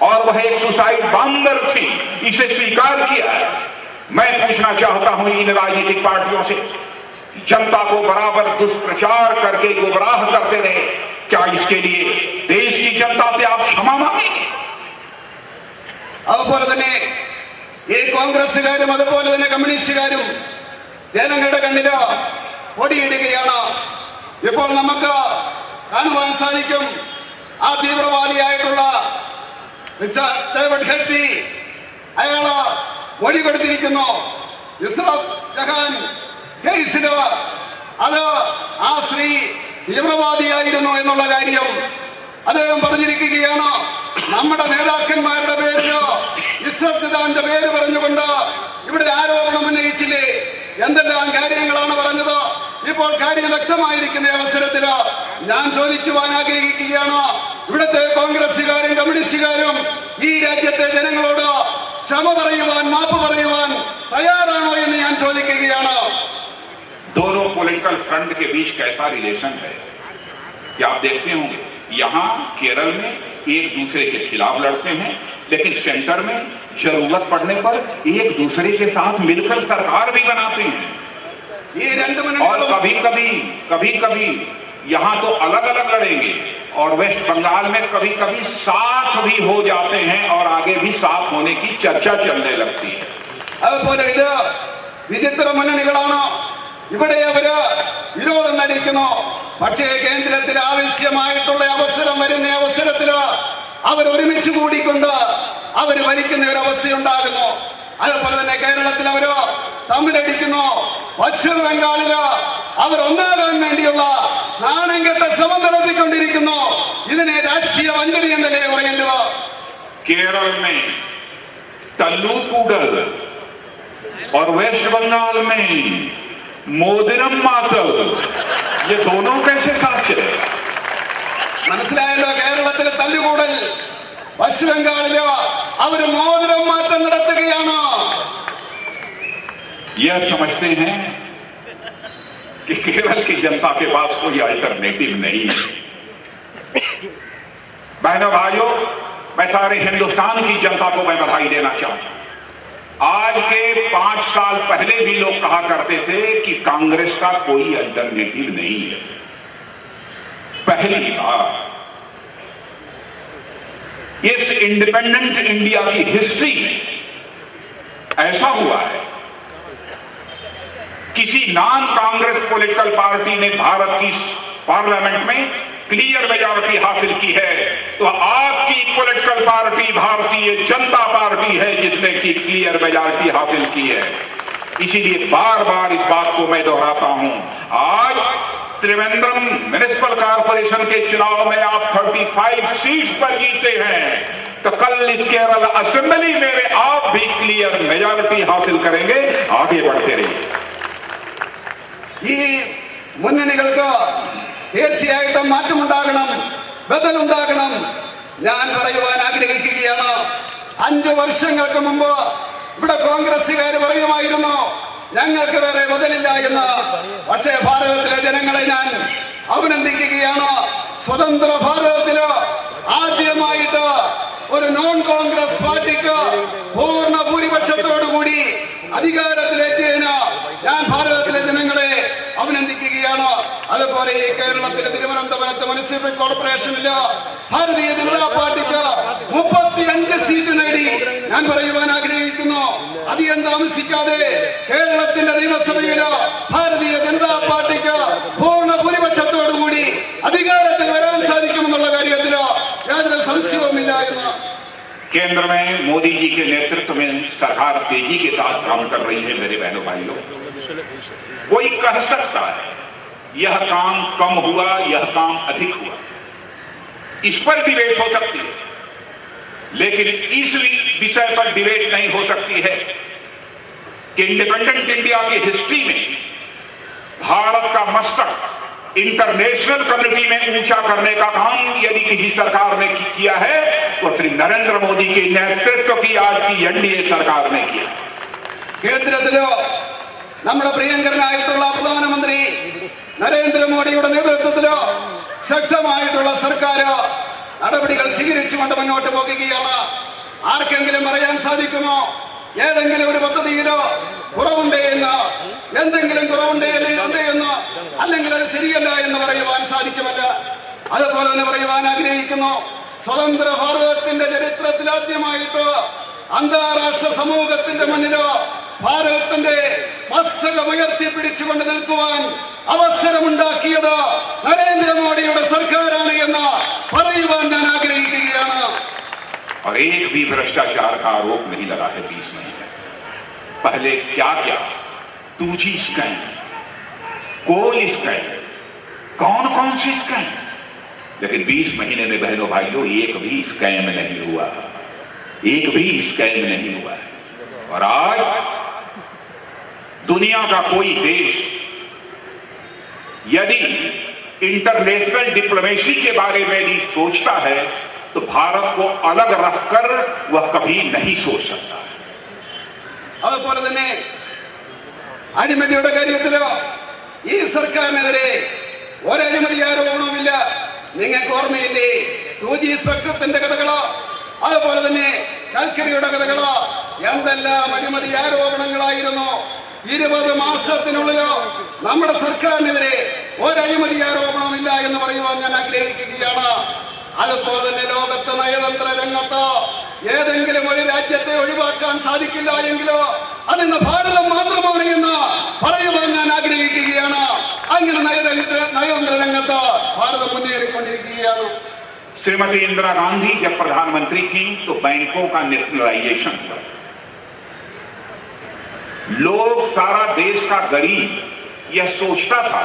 और वह एक सुसाइड बॉम्बर थी, इसे स्वीकार किया है। मैं पूछना चाहता हूं इन राजनीतिक पार्टियों से, जनता को बराबर दुष्प्रचार करके गुमराह करते रहे, क्या इसके लिए देश की जनता से आप क्षमा मांगे? അതുപോലെ തന്നെ ഈ കോൺഗ്രസുകാരും അതുപോലെ തന്നെ കമ്മ്യൂണിസ്റ്റുകാരും ജനങ്ങളുടെ കണ്ണില് പൊടിയിടുകയാണ്. ഇപ്പോൾ നമുക്ക് കാണുവാൻ സാധിക്കും ആ തീവ്രവാദിയായിട്ടുള്ള റിച്ചാർഡ് ഡേവിഡ് ഹെഡ്ലി അയാള് മൊഴി കൊടുത്തിരിക്കുന്നു. ഇസ്രാത്ത് ജഹാൻ കേസില് അത് ആ സ്ത്രീ തീവ്രവാദിയായിരുന്നു എന്നുള്ള കാര്യം അദ്ദേഹം പറഞ്ഞിരിക്കുകയാണ്. നമ്മുടെ നേതാക്കന്മാരുടെ പേരിലോ ഇസ്രാത്ത് ജഹാന്റെ പേര് പറഞ്ഞുകൊണ്ട് ഇവിടെ ആരോപണം ഉന്നയിച്ചില്ലേ? എന്തെല്ലാം കാര്യങ്ങളാണ് പറഞ്ഞത്? ഇപ്പോൾ കാര്യം വ്യക്തമായിരിക്കുന്ന അവസരത്തില് ഞാൻ ചോദിക്കുവാൻ ആഗ്രഹിക്കുകയാണ്, ഇവിടുത്തെ കോൺഗ്രസുകാരും കമ്മ്യൂണിസ്റ്റുകാരും ഈ രാജ്യത്തെ ജനങ്ങളോട് ക്ഷമ പറയുവാൻ, മാപ്പ് പറയുവാൻ തയ്യാറാണോ എന്ന് ഞാൻ ചോദിക്കുകയാണ്. दोनों पॉलिटिकल फ्रंट के बीच कैसा रिलेशन है क्या आप देखते होंगे? यहां केरल में एक दूसरे के खिलाफ लड़ते हैं, लेकिन सेंटर में जरूरत पड़ने पर एक दूसरे के साथ मिलकर सरकार भी बनाते हैं। और कभी कभी यहां तो अलग अलग लड़ेंगे और वेस्ट बंगाल में कभी कभी साथ भी हो जाते हैं और आगे भी साथ होने की चर्चा चलने लगती है। അതുപോലെ ഇത് വിചിത്ര മുന്നണികളാണ്. ഇവിടെ അവര് വിരോധം നടിക്കുന്നു, പക്ഷേ കേന്ദ്രത്തിൽ ആവശ്യമായിട്ടുള്ള അവസരം വരുന്ന അവസരത്തില് അവർ ഒരുമിച്ച് കൂടിക്കൊണ്ട് അവർ ഭരിക്കുന്ന ഒരു അവസ്ഥയുണ്ടാകുന്നു. അതുപോലെ തന്നെ കേരളത്തിൽ അവര് തമ്മിലടിക്കുന്നു. പശ്ചിമ ബംഗാളില് അവർ ഒന്നാകാൻ വേണ്ടിയുള്ള നാണം കെട്ട ശ്രമം നടത്തിക്കൊണ്ടിരിക്കുന്നു. ഇതിനെ രാഷ്ട്രീയ വഞ്ചന എന്നല്ലേ പറയേണ്ടത്? केरल में तल्लूकुडल और वेस्ट बंगाल में मोदिरम मातल, ये दोनों कैसे साथ चले? മനസ്സിലായല്ലോ കേരളത്തിലെ തല്ലുകൂടൽ. പശ്ചിമ ബംഗാളിലോ അവര് മോതിരം മാറ്റം നടത്തുകയാണ്. यह समझते हैं कि केरल की जनता के पास कोई अल्टरनेटिव नहीं है। बहनों भाइयों, मैं सारे हिंदुस्तान की जनता को मैं बधाई देना चाहूं। आज के 5 साल पहले भी लोग कहा करते थे कि कांग्रेस का कोई अल्टरनेटिव नहीं है। पहली बार इस इंडिपेंडेंट इंडिया की हिस्ट्री में ऐसा हुआ है, किसी नॉन कांग्रेस पॉलिटिकल पार्टी ने भारत की पार्लियामेंट में क्लियर मेजॉरिटी हासिल की है, तो आपकी political party Bharatiya Janata party है जिसने की क्लियर मेजॉरिटी हासिल की है। इसीलिए बार बार इस बात को मैं दोहराता हूं। आज त्रिवेंद्रम म्युनिसिपल कॉर्पोरेशन के चुनाव में आप 35 सीट्स पर जीते हैं, तो कल इस केरल असेंबली में आप भी क्लियर मेजॉरिटी हासिल करेंगे। आगे बढ़ते रहिए। ഈ മുന്നണികൾക്ക് തീർച്ചയായിട്ടും മാറ്റമുണ്ടാകണം, ബദലുണ്ടാകണം. ഞാൻ പറയുവാൻ ആഗ്രഹിക്കുകയാണ്, 5 വർഷങ്ങൾക്ക് മുമ്പ് ഇവിടെ കോൺഗ്രസുകാർ പറയുമായിരുന്നു ഞങ്ങൾക്ക് വേറെ ബദലില്ല എന്ന്. പക്ഷേ ഭാരതത്തിലെ ജനങ്ങളെ ഞാൻ അഭിനന്ദിക്കുകയാണ്. സ്വതന്ത്ര ഭാരതത്തില് ആദ്യമായിട്ട് ഒരു നോൺ കോൺഗ്രസ് പാർട്ടിക്ക് പൂർണ്ണ ഭൂരിപക്ഷത്തോടുകൂടി അധികാരത്തിലെത്തിയതിന് ഞാൻ ഭാരതത്തിലെ ജനങ്ങളെ അഭിനന്ദിക്കുകയാണ്. അതുപോലെ ഈ കേരളത്തിലെ തിരുവനന്തപുരത്ത് മുനിസിപ്പൽ കോർപ്പറേഷനില് ഭാരതീയ ജനതാ പാർട്ടിക്ക് 35 സീറ്റ് നേടി. ഞാൻ പറയുവാൻ ആഗ്രഹിക്കുന്നു, അധികം താമസിക്കാതെ കേരളത്തിന്റെ നിയമസഭയില് ഭാരതീയ ജനതാ പാർട്ടിക്ക് പൂർണ്ണ ഭൂരിപക്ഷത്തോടുകൂടി അധികാരത്തിൽ വരാൻ സാധിക്കുമെന്നുള്ള കാര്യത്തില് യാതൊരു സംശയവുമില്ല എന്ന്. केंद्र में मोदी जी के नेतृत्व में सरकार तेजी के साथ काम कर रही है। मेरे बहनों भाइयों, कोई कह सकता है यह काम कम हुआ, यह काम अधिक हुआ, इस पर डिबेट हो सकती है, लेकिन इस विषय पर डिबेट नहीं हो सकती है कि इंडिपेंडेंट इंडिया की हिस्ट्री में भारत का मस्तक इंटरनेशनल कम्युनिटी में ऊंचा करने का काम यदि किसी सरकार ने किया है तो श्री नरेंद्र मोदी के नेतृत्व की आज की एनडीए सरकार ने किया। കേന്ദ്രത്തിലോ നമ്മുടെ പ്രിയങ്കരനായിട്ടുള്ള പ്രധാനമന്ത്രി നരേന്ദ്രമോദിയുടെ നേതൃത്വത്തിലോ ശക്തമായിട്ടുള്ള സർക്കാർ നടപടികൾ സ്വീകരിച്ചുകൊണ്ട് മുന്നോട്ട് പോകുകയാണ്. ആർക്കെങ്കിലും പറയാൻ സാധിക്കുമോ ഏതെങ്കിലും ഒരു പദ്ധതിയിലോ കുറവുണ്ട് എന്ന്, എന്തെങ്കിലും കുറവുണ്ട് എന്ന്, അല്ലെങ്കിൽ അത് ശരിയല്ല എന്ന് പറയുവാൻ സാധിക്കുമല്ല. അതുപോലെ തന്നെ പറയുവാൻ ആഗ്രഹിക്കുന്നു, സ്വതന്ത്ര ഭാരതത്തിന്റെ ചരിത്രത്തിൽ ആദ്യമായിട്ട് അന്താരാഷ്ട്ര സമൂഹത്തിന്റെ മുന്നിലോ ഭാരതത്തിന്റെ മസ്തകം ഉയർത്തിപ്പിടിച്ചുകൊണ്ട് നിൽക്കുവാൻ അവസരമുണ്ടാക്കിയത് നരേന്ദ്രമോദിയുടെ സർക്കാരാണ് എന്ന് പറയുവാൻ ഞാൻ ആഗ്രഹിക്കുകയാണ്. और एक भी भ्रष्टाचार का आरोप नहीं लगा है 20 महीने पहले। क्या क्या 2G स्कैम, कोल स्कैम, कौन कौन सी स्कैम, लेकिन 20 महीने में बहनों भाइयों एक भी स्कैम नहीं हुआ, एक भी स्कैम नहीं हुआ है। और आज दुनिया का कोई देश यदि इंटरनेशनल डिप्लोमेसी के बारे में भी सोचता है तो भारत को अलग रखकर वह कभी नहीं सोच सकता। അതുപോലെ തന്നെ അഴിമതിയുടെ കാര്യത്തിലോ ഈ സർക്കാരിനെതിരെ ഒരഴിമതി ആരോപണവുമില്ല. നിങ്ങൾക്ക് ഓർമ്മയില്ലേ 2G സ്പെക്ട്രത്തിന്റെ കഥകളോ അതുപോലെ തന്നെ കൽക്കരിയുടെ കഥകളോ, എന്തെല്ലാം അഴിമതി ആരോപണങ്ങളായിരുന്നു. 20 മാസത്തിനുള്ളിലോ നമ്മുടെ സർക്കാരിനെതിരെ ഒരഴിമതി ആരോപണവുമില്ല എന്ന് പറയുവാൻ ഞാൻ ആഗ്രഹിക്കുകയാണ്. അതുപോലെ തന്നെ ലോകത്ത് നയതന്ത്ര രംഗത്ത് ഏതെങ്കിലും ഒരു രാജ്യത്തെ ഒഴിവാക്കാൻ സാധിക്കില്ല എങ്കിലോ അതിന്ന് ഭാരതം മാത്രമാണ് എന്ന് പറയുവാൻ ഞാൻ ആഗ്രഹിക്കുകയാണ്. അങ്ങനെ നയതന്ത്ര രംഗത്ത് ഭാരതം മുന്നേറിക്കൊണ്ടിരിക്കുകയാണ്. श्रीमती इंदिरा गांधी जब प्रधानमंत्री थी तो बैंकों का नेशनलाइजेशन हुआ। लोग, सारा देश का गरीब यह सोचता था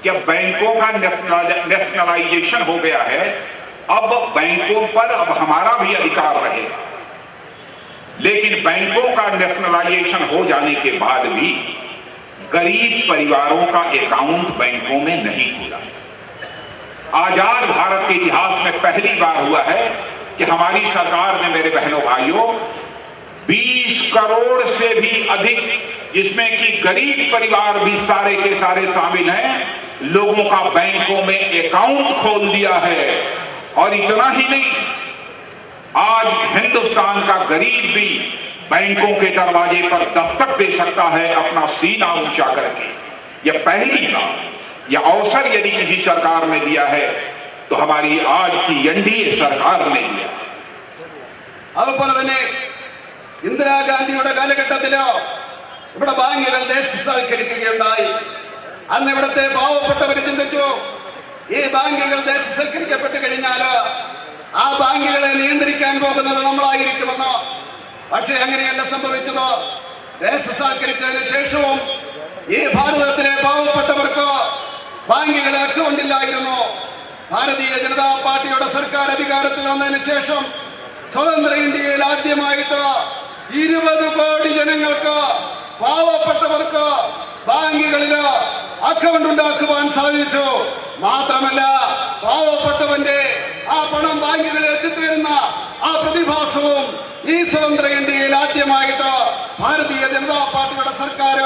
कि अब बैंकों का नेशनलाइजेशन हो गया है, अब बैंकों पर अब हमारा भी अधिकार रहेगा। लेकिन बैंकों का नेशनलाइजेशन हो जाने के बाद भी गरीब परिवारों का अकाउंट बैंकों में नहीं खुला। आजाद भारत के इतिहास में पहली बार हुआ है कि हमारी सरकार ने, मेरे बहनों भाइयों, 20 करोड़ से भी अधिक, जिसमें कि गरीब परिवार भी सारे के सारे शामिल हैं, लोगों का बैंकों में अकाउंट खोल दिया है। और इतना ही नहीं, आज हिंदुस्तान का गरीब भी बैंकों के दरवाजे पर दस्तक दे सकता है अपना सीना ऊंचा करके। यह पहली बार, यह अवसर यदि किसी सरकार ने दिया है तो हमारी आज की एनडीए सरकार ने दिया। അതുപോലെ തന്നെ ഇന്ദിരാഗാന്ധിയുടെ കാലഘട്ടത്തിലോ ഇവിടെ ബാങ്കുകൾ ദേശസാൽക്കരിക്കുകയുണ്ടായി. അന്ന് ഇവിടുത്തെ പാവപ്പെട്ടവർ ചിന്തിച്ചു, ഈ ബാങ്കുകൾ ദേശസൽക്കരിക്കപ്പെട്ട് കഴിഞ്ഞാൽ ആ ബാങ്കുകളെ നിയന്ത്രിക്കാൻ പോകുന്നത് നമ്മളായിരിക്കുമെന്ന്. പക്ഷേ അങ്ങനെയല്ല സംഭവിച്ചത്. ദേശസാൽക്കരിച്ചതിന് ശേഷവും ഈ ഭാരതത്തിലെ പാവപ്പെട്ടവർക്ക് ബാങ്കുകളെ അക്കൗണ്ടില്ലായിരുന്നു. ഭാരതീയ ജനതാ പാർട്ടിയുടെ സർക്കാർ അധികാരത്തിൽ വന്നതിന് ശേഷം സ്വതന്ത്ര ഇന്ത്യയിൽ ആദ്യമായിട്ട് 20 കോടി ജനങ്ങൾക്ക്, പാവപ്പെട്ടവർക്ക് ബാങ്കുകളിൽ അക്കൗണ്ട് ഉണ്ടാക്കുവാൻ സാധിച്ചു. മാത്രമല്ല, പാവപ്പെട്ടവന്റെ ആ പണം ബാങ്കുകളിൽ എത്തിത്തീരുന്ന ആ പ്രതിഭാസവും ഈ സ്വതന്ത്ര ഇന്ത്യയിൽ ആദ്യമായിട്ട് ഭാരതീയ ജനതാ പാർട്ടിയുടെ സർക്കാർ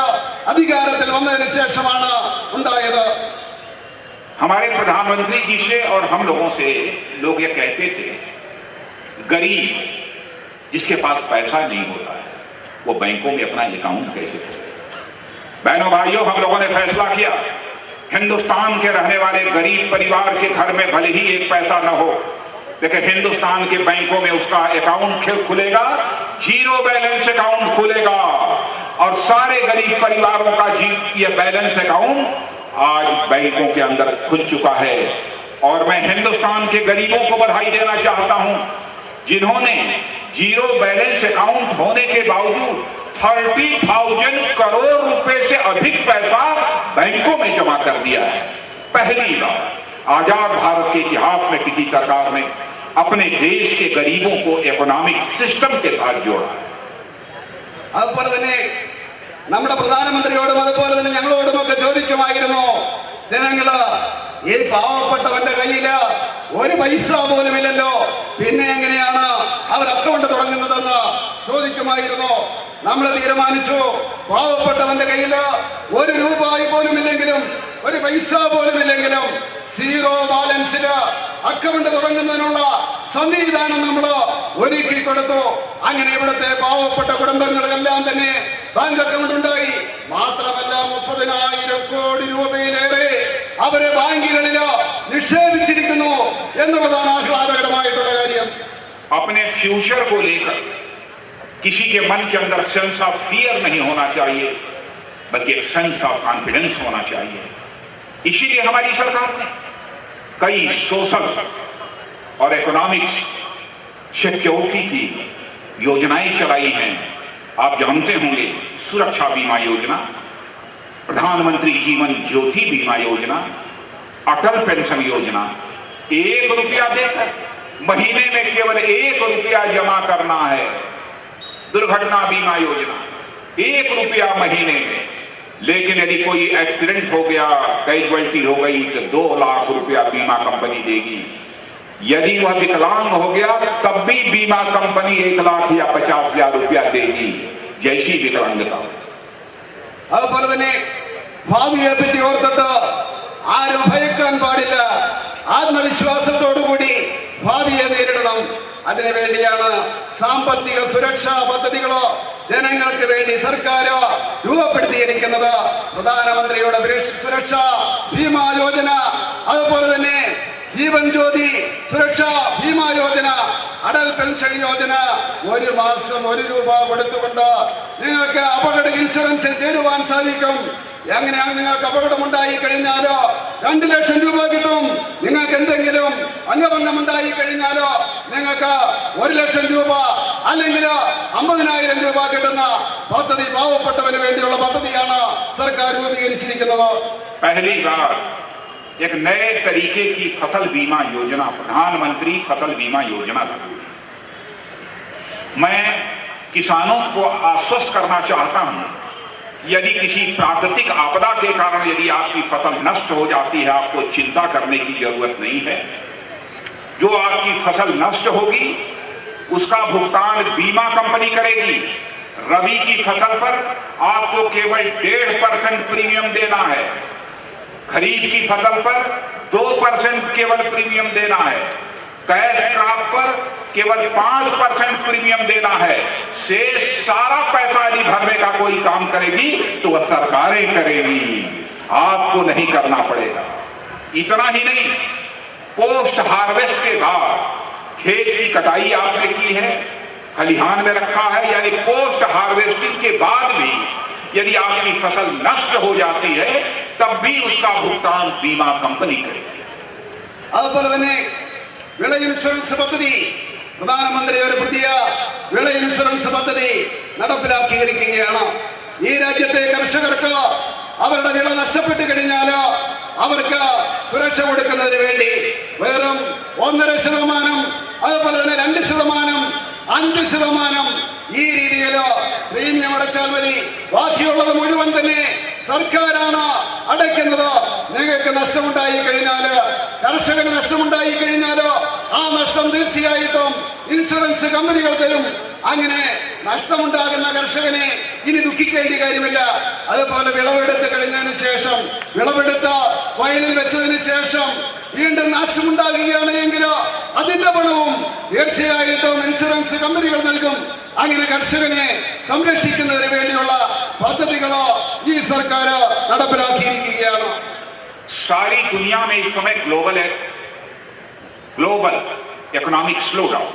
അധികാരത്തിൽ വന്നതിന് ശേഷമാണ് ഉണ്ടായത്. हमारे प्रधानमंत्री जी से और हम लोगों से लोग ये कहते थे, गरीब जिसके पास पैसा नहीं होता है वो बैंकों में अपना अकाउंट कैसे खोले। बहनों भाइयों, हम लोगों ने फैसला किया, हिंदुस्तान के रहने वाले गरीब परिवार के घर में भले ही एक पैसा न हो, लेकिन हिंदुस्तान के बैंकों में उसका अकाउंट खुलेगा, 0 बैलेंस अकाउंट खुलेगा। और सारे गरीब परिवारों का ये बैलेंस अकाउंट आज बैंकों के अंदर खुल चुका है। और मैं हिंदुस्तान के गरीबों को बधाई देना चाहता हूं, जिन्होंने 0 बैलेंस अकाउंट होने के बावजूद 30,000 करोड़ रुपए से अधिक पैसा बैंकों में जमा कर दिया है। पहली बार आजाद भारत के इतिहास में किसी सरकार ने अपने देश के गरीबों को इकोनॉमिक सिस्टम के साथ जोड़ा है। അതുപോലെ തന്നെ നമ്മുടെ പ്രധാനമന്ത്രിയോടും അതുപോലെ തന്നെ ഞങ്ങളോടുമൊക്കെ ചോദിക്കുമായിരുന്നു, ജനങ്ങള് ഈ പാവപ്പെട്ടവന്റെ കയ്യില് ഒരു പൈസ പോലും ഇല്ലല്ലോ, പിന്നെ എങ്ങനെയാണ് അവർ അക്കൗണ്ട് തുടങ്ങുന്നതെന്ന് ചോദിക്കുമായിരുന്നു. നമ്മൾ തീരുമാനിച്ചു, പാവപ്പെട്ടവന്റെ കയ്യില് 1 രൂപ പോലും ഇല്ലെങ്കിലും, ഒരു പൈസ പോലും ഇല്ലെങ്കിലും 0 ബാലൻസില് അക്കൗണ്ട് തുടങ്ങുന്നതിനുള്ള സംവിധാനം നമ്മൾ ഒരുക്കി കൊടുത്തു. അങ്ങനെ ഇവിടുത്തെ പാവപ്പെട്ട കുടുംബങ്ങളെല്ലാം തന്നെ ബാങ്ക് അക്കൗണ്ട് ഉണ്ടായി. മാത്രമല്ല 30,000 കോടി രൂപയിലേറെ അവരെ ബാങ്കുകളിൽ നിക്ഷേപിച്ചിരിക്കുന്നു എന്നുള്ളതാണ് ആഹ്ലാദകരമായിട്ടുള്ള കാര്യം. अपने फ्यूचर को लेकर किसी के मन के अंदर सेंस ऑफ फियर नहीं होना चाहिए, बल्कि एक सेंस ऑफ कॉन्फिडेंस होना चाहिए। इसीलिए हमारी सरकार ने कई सोशल और इकोनॉमिक सिक्योरिटी की योजनाएं चलाई हैं। आप जानते होंगे, सुरक्षा बीमा योजना, प्रधानमंत्री जीवन ज्योति बीमा योजना, अटल पेंशन योजना। 1 रुपया देकर महीने में केवल 1 रुपया जमा करना है। दुर्घटना बीमा योजना 1 रुपया महीने में, लेकिन यदि कोई एक्सीडेंट हो गया, कैजुअल्टी हो गई तो 2 लाख रुपया बीमा कंपनी देगी। यदि वह विकलांग हो गया तब भी बीमा कंपनी 1 लाख या 50,000 रुपया देगी, जैसी विकलांगता। അതുപോലെ തന്നെ ഭാവിയെ പറ്റി ഓർത്തിട്ട് ആരും ഭയക്കാൻ പാടില്ല. ആത്മവിശ്വാസത്തോടുകൂടി ഭാവിയെ നേരിടണം. അതിനുവേണ്ടിയാണ് സാമ്പത്തിക സുരക്ഷാ പദ്ധതികളോ ജനങ്ങൾക്ക് വേണ്ടി സർക്കാർ രൂപപ്പെടുത്തിയിരിക്കുന്നത്. പ്രധാനമന്ത്രിയുടെ സുരക്ഷാ ബീമാ യോജന, അതുപോലെ തന്നെ ജീവൻ ജ്യോതി സുരക്ഷാ ബീമാ യോജന, അടൽ പെൻഷൻ യോജന. 1 മാസം 1 രൂപ കൊടുത്തുകൊണ്ട് നിങ്ങൾക്ക് അപകട ഇൻഷുറൻസിൽ ചേരുവാൻ സാധിക്കും. എങ്ങനെയാണ് നിങ്ങൾക്ക് അപകടമുണ്ടായി കഴിഞ്ഞാലോ 2 ലക്ഷം രൂപ കിട്ടും. നിങ്ങൾക്ക് എന്തെങ്കിലും അംഗഭംഗം ഉണ്ടായി കഴിഞ്ഞാലോ നിങ്ങൾക്ക് 1 ലക്ഷം രൂപ അല്ലെങ്കിൽ 50,000 രൂപ കിട്ടുന്ന പദ്ധതി പാവപ്പെട്ടവന് വേണ്ടിയുള്ള പദ്ധതിയാണ് സർക്കാർ രൂപീകരിച്ചിരിക്കുന്നത്. पहली बार एक नए तरीके की फसल बीमा योजना, प्रधानमंत्री फसल बीमा योजना लागू हुई। मैं किसानों को आश्वस्त करना चाहता हूं यदि किसी प्राकृतिक आपदा के कारण यदि आपकी फसल नष्ट हो जाती है, आपको चिंता करने की जरूरत नहीं है। जो आपकी फसल नष्ट होगी उसका भुगतान बीमा कंपनी करेगी। रबी की फसल पर आपको केवल 1.5% प्रीमियम देना है, खरीफ की फसल पर 2% केवल प्रीमियम देना है, कैश क्रॉप पर केवल 5% प्रीमियम देना है। शेष सारा पैसा यदि भरने का कोई काम करेगी तो वह सरकारें करेगी, आपको नहीं करना पड़ेगा। इतना ही नहीं, पोस्ट हार्वेस्ट के बाद खेत की कटाई आपने की है, खलिहान में रखा है, यानी पोस्ट हार्वेस्टिंग के बाद भी यदि आपकी फसल नष्ट हो जाती है तब भी उसका भुगतान बीमा कंपनी करेगी। അതുപോലെ തന്നെ വിള ഇൻഷുറൻസ് പദ്ധതി, പ്രധാനമന്ത്രി ഒരു പുതിയ വിള ഇൻഷുറൻസ് പദ്ധതി നടപ്പിലാക്കിയിരിക്കുകയാണ്. ഈ രാജ്യത്തെ കർഷകർക്ക് അവരുടെ വിള നഷ്ടപ്പെട്ടു കഴിഞ്ഞാൽ അവർക്ക് സുരക്ഷ കൊടുക്കുന്നതിന് വേണ്ടി വെറും 1.5%, അതുപോലെ തന്നെ 2%, 5% ഈ രീതിയിൽ പ്രീമിയം അടച്ചാൽ മതി. ബാക്കിയുള്ളത് മുഴുവൻ തന്നെ സർക്കാരാണ് അടയ്ക്കുന്നത്. നിങ്ങൾക്ക് നഷ്ടമുണ്ടായി കഴിഞ്ഞാൽ, കർഷകന് നഷ്ടമുണ്ടായി കഴിഞ്ഞാൽ ആ നഷ്ടം തീർച്ചയായിട്ടും ഇൻഷുറൻസ് കമ്പനികൾ തരും. അങ്ങനെ നഷ്ടമുണ്ടാകുന്ന കർഷകനെ ഇനി ദുഃഖിക്കേണ്ട കാര്യമില്ല. അതുപോലെ വിളവെടുത്ത് കഴിഞ്ഞതിന് ശേഷം, വിളവെടുത്ത് വയലിൽ വെച്ചതിന് ശേഷം വീണ്ടും നാശമുണ്ടാകുകയാണ് എങ്കിൽ അതിന്റെ പണവും തീർച്ചയായിട്ടും ഇൻഷുറൻസ് കമ്പനികൾ നൽകും. അങ്ങനെ കർഷകനെ സംരക്ഷിക്കുന്നതിന് വേണ്ടിയുള്ള പദ്ധതികളോ ഈ സർക്കാർ നടപ്പിലാക്കിയിരിക്കുകയാണ്. सारी दुनिया में इस समय ग्लोबल इकोनॉमिक स्लोडाउन,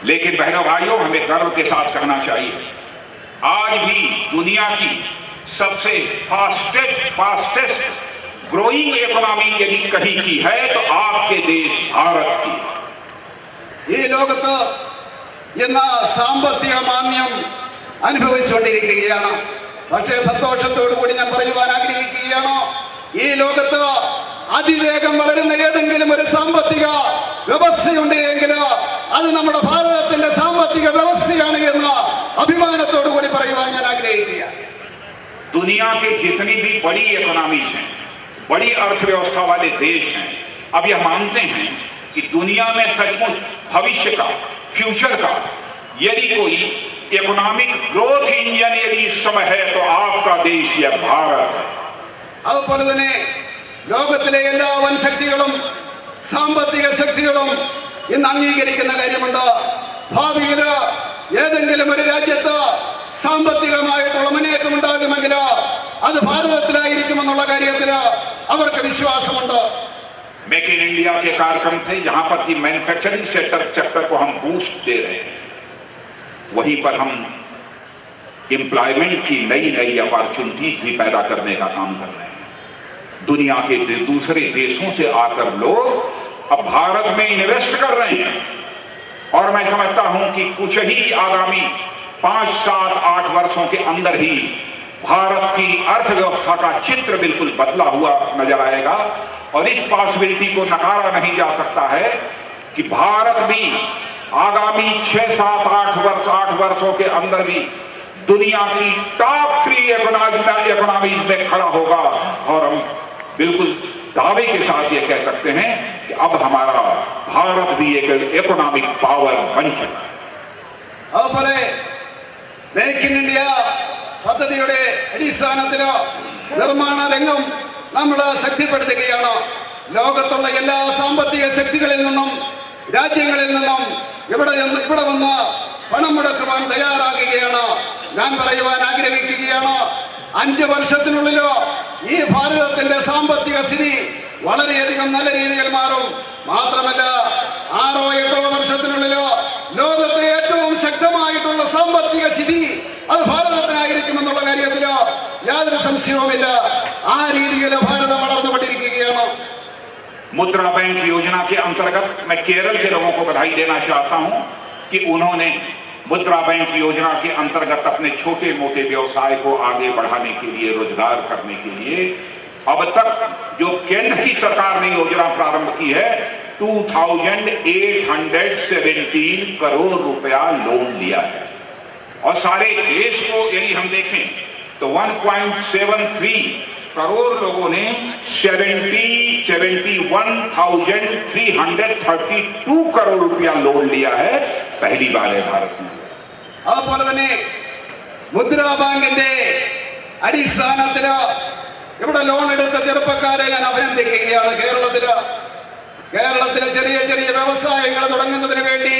लेकिन बहनों भाइयों, हमें गर्व के साथ कहना चाहिए आज भी दुनिया की सबसे फास्टेस्ट ग्रोइंग इकोनॉमी यदि कहीं की है तो आपके देश भारत की है. ഈ ലോകത്ത് ഇന്ന് സാമ്പത്തിക മാന്ദ്യം അനുഭവിച്ചുകൊണ്ടിരിക്കുകയാണ്. പക്ഷേ സന്തോഷത്തോടു കൂടി ഞാൻ പറയുവാൻ ആഗ്രഹിക്കുകയാണ്, ഈ ലോകത്ത് അതിവേഗം വളരുന്ന ഏതെങ്കിലും ഒരു സാമ്പത്തിക വ്യവസ്ഥയുണ്ട് എങ്കിൽ അത് നമ്മുടെ ഭാരതത്തിന്റെ സാമ്പത്തിക വ്യവസ്ഥയാണ് എന്ന് അഭിമാനത്തോടു കൂടി പറയുവാൻ ഞാൻ ആഗ്രഹിക്കുകയാണ്. दुनिया के जितनी भी बड़ी इकोनॉमीज हैं, बड़ी अर्थव्यवस्था वाले देश हैं, अब यह मानते हैं कि दुनिया में सचमुच भविष्य का, फ्यूचर का यदि कोई इकोनॉमिक ग्रोथ इंजन यदि इस समय है तो आपका देश यह भारत है. അതുപോലെ തന്നെ ലോകത്തിലെ എല്ലാ വൻ ശക്തികളും സാമ്പത്തിക ശക്തികളും ഇന്ന് അംഗീകരിക്കുന്ന കാര്യമുണ്ട്. ഭാവിയിൽ ഏതെങ്കിലും ഒരു രാജ്യത്ത് സാമ്പത്തികമായിട്ടുള്ള മുന്നേറ്റം ഉണ്ടാകുമെങ്കിൽ അത് ഭാരതത്തിലായിരിക്കുമെന്നുള്ള കാര്യത്തിൽ അവർക്ക് വിശ്വാസമുണ്ട്. मेक इन इंडिया के कार्यक्रम से जहां पर कि मैन्युफैक्चरिंग सेक्टर को हम बूस्ट दे रहे हैं, वहीं पर हम एम्प्लॉयमेंट की नई अपॉर्चुनिटीज भी पैदा करने का काम कर रहे हैं. दुनिया के दूसरे देशों से आकर लोग अब भारत में इन्वेस्ट कर रहे हैं और मैं समझता हूं कि कुछ ही आगामी 5, 7, 8 वर्षों के अंदर ही भारत की अर्थव्यवस्था का चित्र बिल्कुल बदला हुआ नजर आएगा. और इस पॉसिबिलिटी को नकारा नहीं जा सकता है कि भारत भी आगामी 6, 7, 8 वर्षों के अंदर भी दुनिया की टॉप 3 इकोनॉमीज में खड़ा होगा. और हम बिल्कुल दावे के साथ ये कह सकते हैं कि अब हमारा भारत भी एक इकोनॉमिक पावर बन चुका है. അതുപോലെ മേക്ക് ഇൻ ഇന്ത്യ പദ്ധതിയുടെ അടിസ്ഥാനത്തിൽ നിർമ്മാണ രംഗം നമ്മൾ ശക്തിപ്പെടുത്തുകയാണ്. ലോകത്തുള്ള എല്ലാ സാമ്പത്തിക ശക്തികളിൽ നിന്നും, രാജ്യങ്ങളിൽ നിന്നും ഇവിടെ വന്ന് പണം മുടക്കുവാൻ തയ്യാറാകുകയാണ്. ഞാൻ പറയുവാൻ ആഗ്രഹിക്കുകയാണ്, 5 വർഷത്തിനുള്ളിലോ ഈ ഭാരതത്തിന്റെ സാമ്പത്തിക സ്ഥിതി വളരെയധികം നല്ല രീതിയിൽ മാറും. മാത്രമല്ല 6, 8 വർഷത്തിനുള്ളിലോ ലോകത്തെ ഏറ്റവും ശക്തമായിട്ടുള്ള സാമ്പത്തിക സ്ഥിതി അത് ഭാരതത്തിനായിരിക്കുമെന്നുള്ള കാര്യത്തിൽ യാതൊരു സംശയവുമില്ല. ആ രീതിയിൽ ഭാരതം വളർന്നുകൊണ്ടിരിക്കുകയാണ്. मुद्रा बैंक योजना के अंतर्गत मैं केरल के लोगों को बधाई देना चाहता हूं कि उन्होंने मुद्रा बैंक योजना के अंतर्गत अपने छोटे मोटे व्यवसाय को आगे बढ़ाने के लिए, रोजगार करने के लिए अब तक जो केंद्र की सरकार ने योजना प्रारंभ की है 2817 करोड़ रुपया लोन लिया है. और सारे देश को यदि हम देखें तो 1.73 करोड़ लोगों ने 71,332 करोड़ रुपया लोन लिया है, पहली बार है भारत में। അതുപോലെ തന്നെ മുദ്രാ ബാങ്കിന്റെ അടിസ്ഥാനത്തില് ഇവിടെ ലോൺ എടുത്ത ചെറുപ്പക്കാരെ ഞാൻ അഭിനന്ദിക്കുകയാണ്. കേരളത്തിലെ ചെറിയ ചെറിയ വ്യവസായങ്ങൾ തുടങ്ങുന്നതിന് വേണ്ടി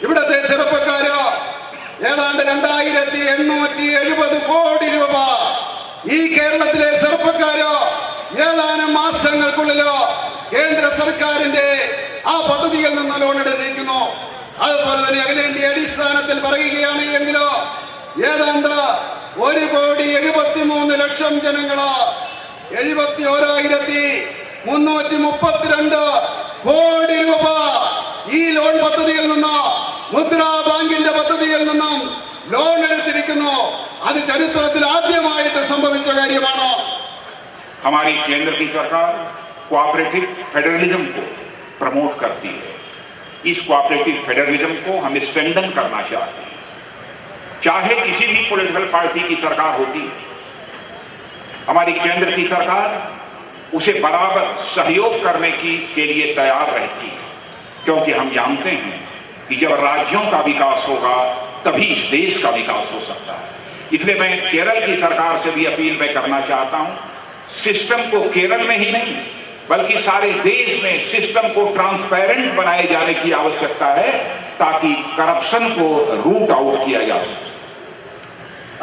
ഇവിടുത്തെ ചെറുപ്പക്കാരോ ഏതാണ്ട് 2,870 കോടി രൂപ ഈ കേരളത്തിലെ ചെറുപ്പക്കാരോ ഏതാനും മാസങ്ങൾക്കുള്ളിലോ കേന്ദ്ര സർക്കാരിന്റെ ആ പദ്ധതിയിൽ നിന്ന് ലോൺ എടുത്തിരിക്കുന്നു. അതുപോലെ തന്നെ അഖിലേന്ത്യാ അടിസ്ഥാനത്തിൽ പറയുകയാണ് എങ്കിലോ ഏതാണ്ട് 1,73,00,000 ജനങ്ങളോ 71,332 കോടി രൂപ ഈ ലോൺ പദ്ധതിയിൽ നിന്നോ മുദ്രാ ബാങ്കിന്റെ പദ്ധതിയിൽ നിന്നും ലോൺ എടുത്തിരിക്കുന്നു. അത് ചരിത്രത്തിൽ ആദ്യമായിട്ട് സംഭവിച്ച കാര്യമാണ്. हमारी केंद्र की सरकार कोऑपरेटिव फेडरलिज्म को प्रमोट करती है. इस कोऑपरेटिव फेडरलिज्म को हम स्ट्रेंथन करना चाहते हैं. चाहे किसी भी पॉलिटिकल पार्टी की सरकार होती है, हमारी केंद्र की सरकार उसे बराबर सहयोग करने के लिए तैयार रहती है, क्योंकि हम जानते हैं कि जब राज्यों का विकास होगा तभी इस देश का विकास हो सकता है. इसलिए मैं केरल की सरकार से भी अपील मैं करना चाहता हूं, सिस्टम को केरल में ही नहीं बल्कि सारे देश में सिस्टम को ट्रांसपेरेंट बनाए जाने की आवश्यकता है, ताकि करप्शन को रूट आउट किया जा सके.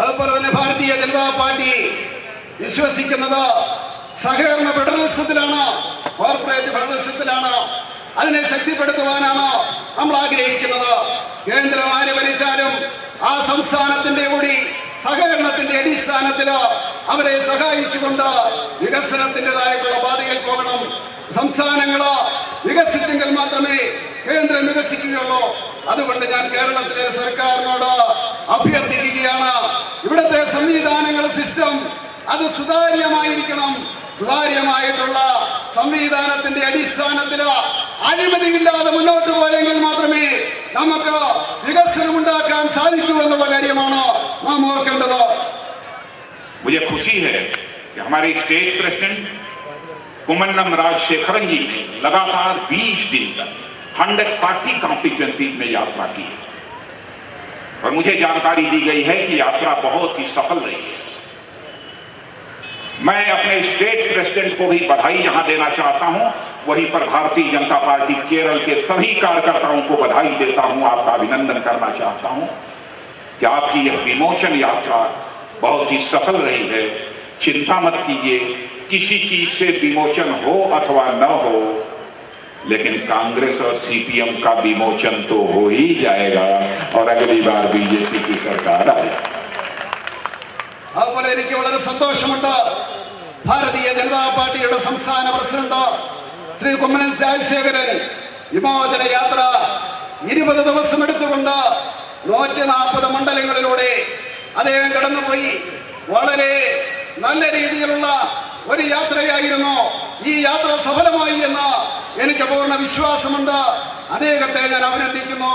അതുപോലെ തന്നെ ഭാരതീയ ജനതാ പാർട്ടി വിശ്വസിക്കുന്നത് സഹകരണ ഫെഡറലിസത്തിലാണ്, കോർപ്പറേറ്റ് ഫെഡറലിസത്തിലാണ്. അതിനെ ശക്തിപ്പെടുത്തുവാനാണ് നമ്മൾ ആഗ്രഹിക്കുന്നത്. കേന്ദ്രം ആര് ഭരിച്ചാലും ആ സംസ്ഥാനത്തിന്റെ കൂടി സഹകരണത്തിന്റെ അടിസ്ഥാനത്തില് അവരെ സഹായിച്ചുകൊണ്ട് വികസനത്തിൻ്റെതായിട്ടുള്ള പാതയിൽ പോകണം. സംസ്ഥാനങ്ങള് വികസിച്ചെങ്കിൽ മാത്രമേ കേന്ദ്രം വികസിക്കുകയുള്ളൂ. അതുകൊണ്ട് ഞാൻ കേരളത്തിലെ സർക്കാരിനോട് അഭ്യർത്ഥിക്കുകയാണ്, ഇവിടുത്തെ സംവിധാനങ്ങൾ സിസ്റ്റം അത് സുതാര്യമായിരിക്കണം. സുതാര്യമായിട്ടുള്ള സംവിധാനത്തിന്റെ അടിസ്ഥാനത്തിൽ അഴിമതിയില്ലാതെ മുന്നോട്ട് പോയെങ്കിൽ മാത്രമേ നമുക്ക് വികസനം ഉണ്ടാക്കാൻ സാധിക്കൂ എന്നുള്ള കാര്യമാണ് നാം ഓർക്കേണ്ടത്. मुझे खुशी है कि हमारे स्टेट प्रेसिडेंट कुम्मनम राजशेखरन जी ने लगातार 20 दिन तक 140 कॉन्स्टिट्यूएंसी में यात्रा की है और मुझे जानकारी दी गई है कि यात्रा बहुत ही सफल रही है. मैं अपने स्टेट प्रेसिडेंट को भी बधाई यहां देना चाहता हूं, वहीं पर भारतीय जनता पार्टी केरल के सभी कार्यकर्ताओं को बधाई देता हूं, आपका अभिनंदन करना चाहता हूं कि आपकी यह विमोचन यात्रा बहुत ही सफल रही है. चिंता मत कीजिए, किसी चीज से विमोचन हो अथवा न हो, लेकिन कांग्रेस और सीपीएम का विमोचन तो हो ही जाएगा और अगली बार बीजेपी की सरकार आएगी. അതുപോലെ എനിക്ക് വളരെ സന്തോഷമുണ്ട്, ഭാരതീയ ജനതാ പാർട്ടിയുടെ സംസ്ഥാന പ്രസിഡന്റ് ശ്രീ കുമ്മനം രാജശേഖരൻ വിമോചന യാത്ര 20 ദിവസം എടുത്തുകൊണ്ട് 140 മണ്ഡലങ്ങളിലൂടെ അദ്ദേഹം കടന്നുപോയി. വളരെ നല്ല രീതിയിലുള്ള ഒരു യാത്രയായിരുന്നു. ഈ യാത്ര സഫലമായി എന്ന് എനിക്ക് പൂർണ്ണ വിശ്വാസമുണ്ട്. അദ്ദേഹത്തെ ഞാൻ അഭിനന്ദിക്കുന്നു.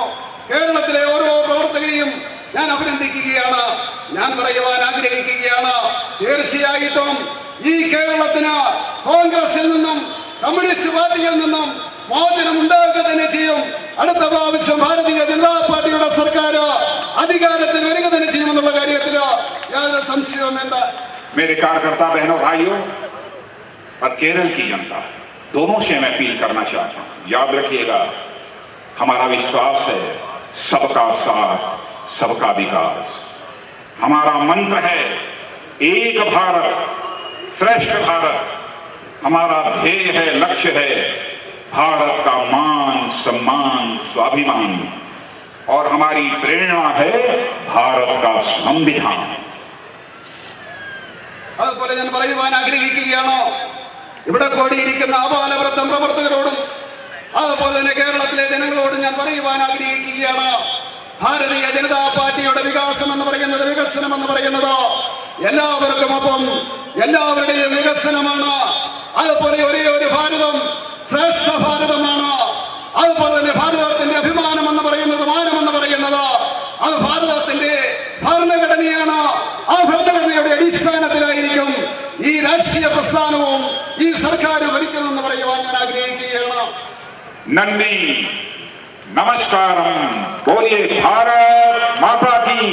കേരളത്തിലെ ഓരോ പ്രവർത്തകരെയും ഞാൻ അഭിനന്ദിക്കുകയാണ്. ഞാൻ പറയുവാൻ ആഗ്രഹിക്കുകയാണ്, തീർച്ചയായിട്ടും ഈ കേരളത്തിന് കോൺഗ്രസിൽ നിന്നും കമ്മ്യൂണിസ്റ്റ് പാർട്ടിയിൽ നിന്നും മോചനം ഉണ്ടാകുക തന്നെ ചെയ്യും. അടുത്ത പ്രാവശ്യം ഭാരതീയ ജനതാ പാർട്ടിയുടെ സർക്കാർ അധികാരത്തിൽ വരിക തന്നെ ചെയ്യുമെന്നുള്ള കാര്യത്തിൽ യാതൊരു സംശയവും വേണ്ട. मेरे कार्यकर्ता बहनों भाइयों और केरल की जनता दोनों से मैं अपील करना चाहता हूं, याद रखिएगा हमारा विश्वास है सबका साथ सबका विकास. हमारा मंत्र है एक भारत श्रेष्ठ भारत. हमारा ध्येय है, लक्ष्य है भारत का मान सम्मान स्वाभिमान, और हमारी प्रेरणा है भारत का संविधान. അതുപോലെ ഞാൻ പറയുവാൻ ആഗ്രഹിക്കുകയാണ്, ഇവിടെ കൂടിയിരിക്കുന്ന ആബാലവൃദ്ധം പ്രവർത്തകരോടും അതുപോലെ തന്നെ കേരളത്തിലെ ജനങ്ങളോടും ഞാൻ പറയുവാൻ ആഗ്രഹിക്കുകയാണ്, ഭാരതീയ ജനതാ പാർട്ടിയുടെ വികാസം എന്ന് പറയുന്നത്, വികസനം എന്ന് പറയുന്നത് എല്ലാവർക്കും ഒപ്പം എല്ലാവരുടെയും വികസനമാണ്. അതുപോലെ ഒരേ ഒരു ഭാരതം ശ്രേഷ്ഠ ഭാരതമാണ്. അതുപോലെ തന്നെ ഭാരതത്തിന്റെ അഭിമാനം എന്ന് പറയുന്നത്, മാനം എന്ന് പറയുന്നത് അത് ഭാരതത്തിന്റെ ഭരണഘടനയാണ്. ആ ഭരണഘടനയുടെ അടിസ്ഥാനത്തിലായിരിക്കും ഈ രാഷ്ട്രീയ പ്രസ്ഥാനവും ഈ സർക്കാർ ഭരിക്കുന്നതെന്ന് പറയുവാൻ ഞാൻ ആഗ്രഹിക്കുകയാണ്. നന്ദി, നമസ്കാരം. ബോലിയേ ഭാരത് മാതാ കി.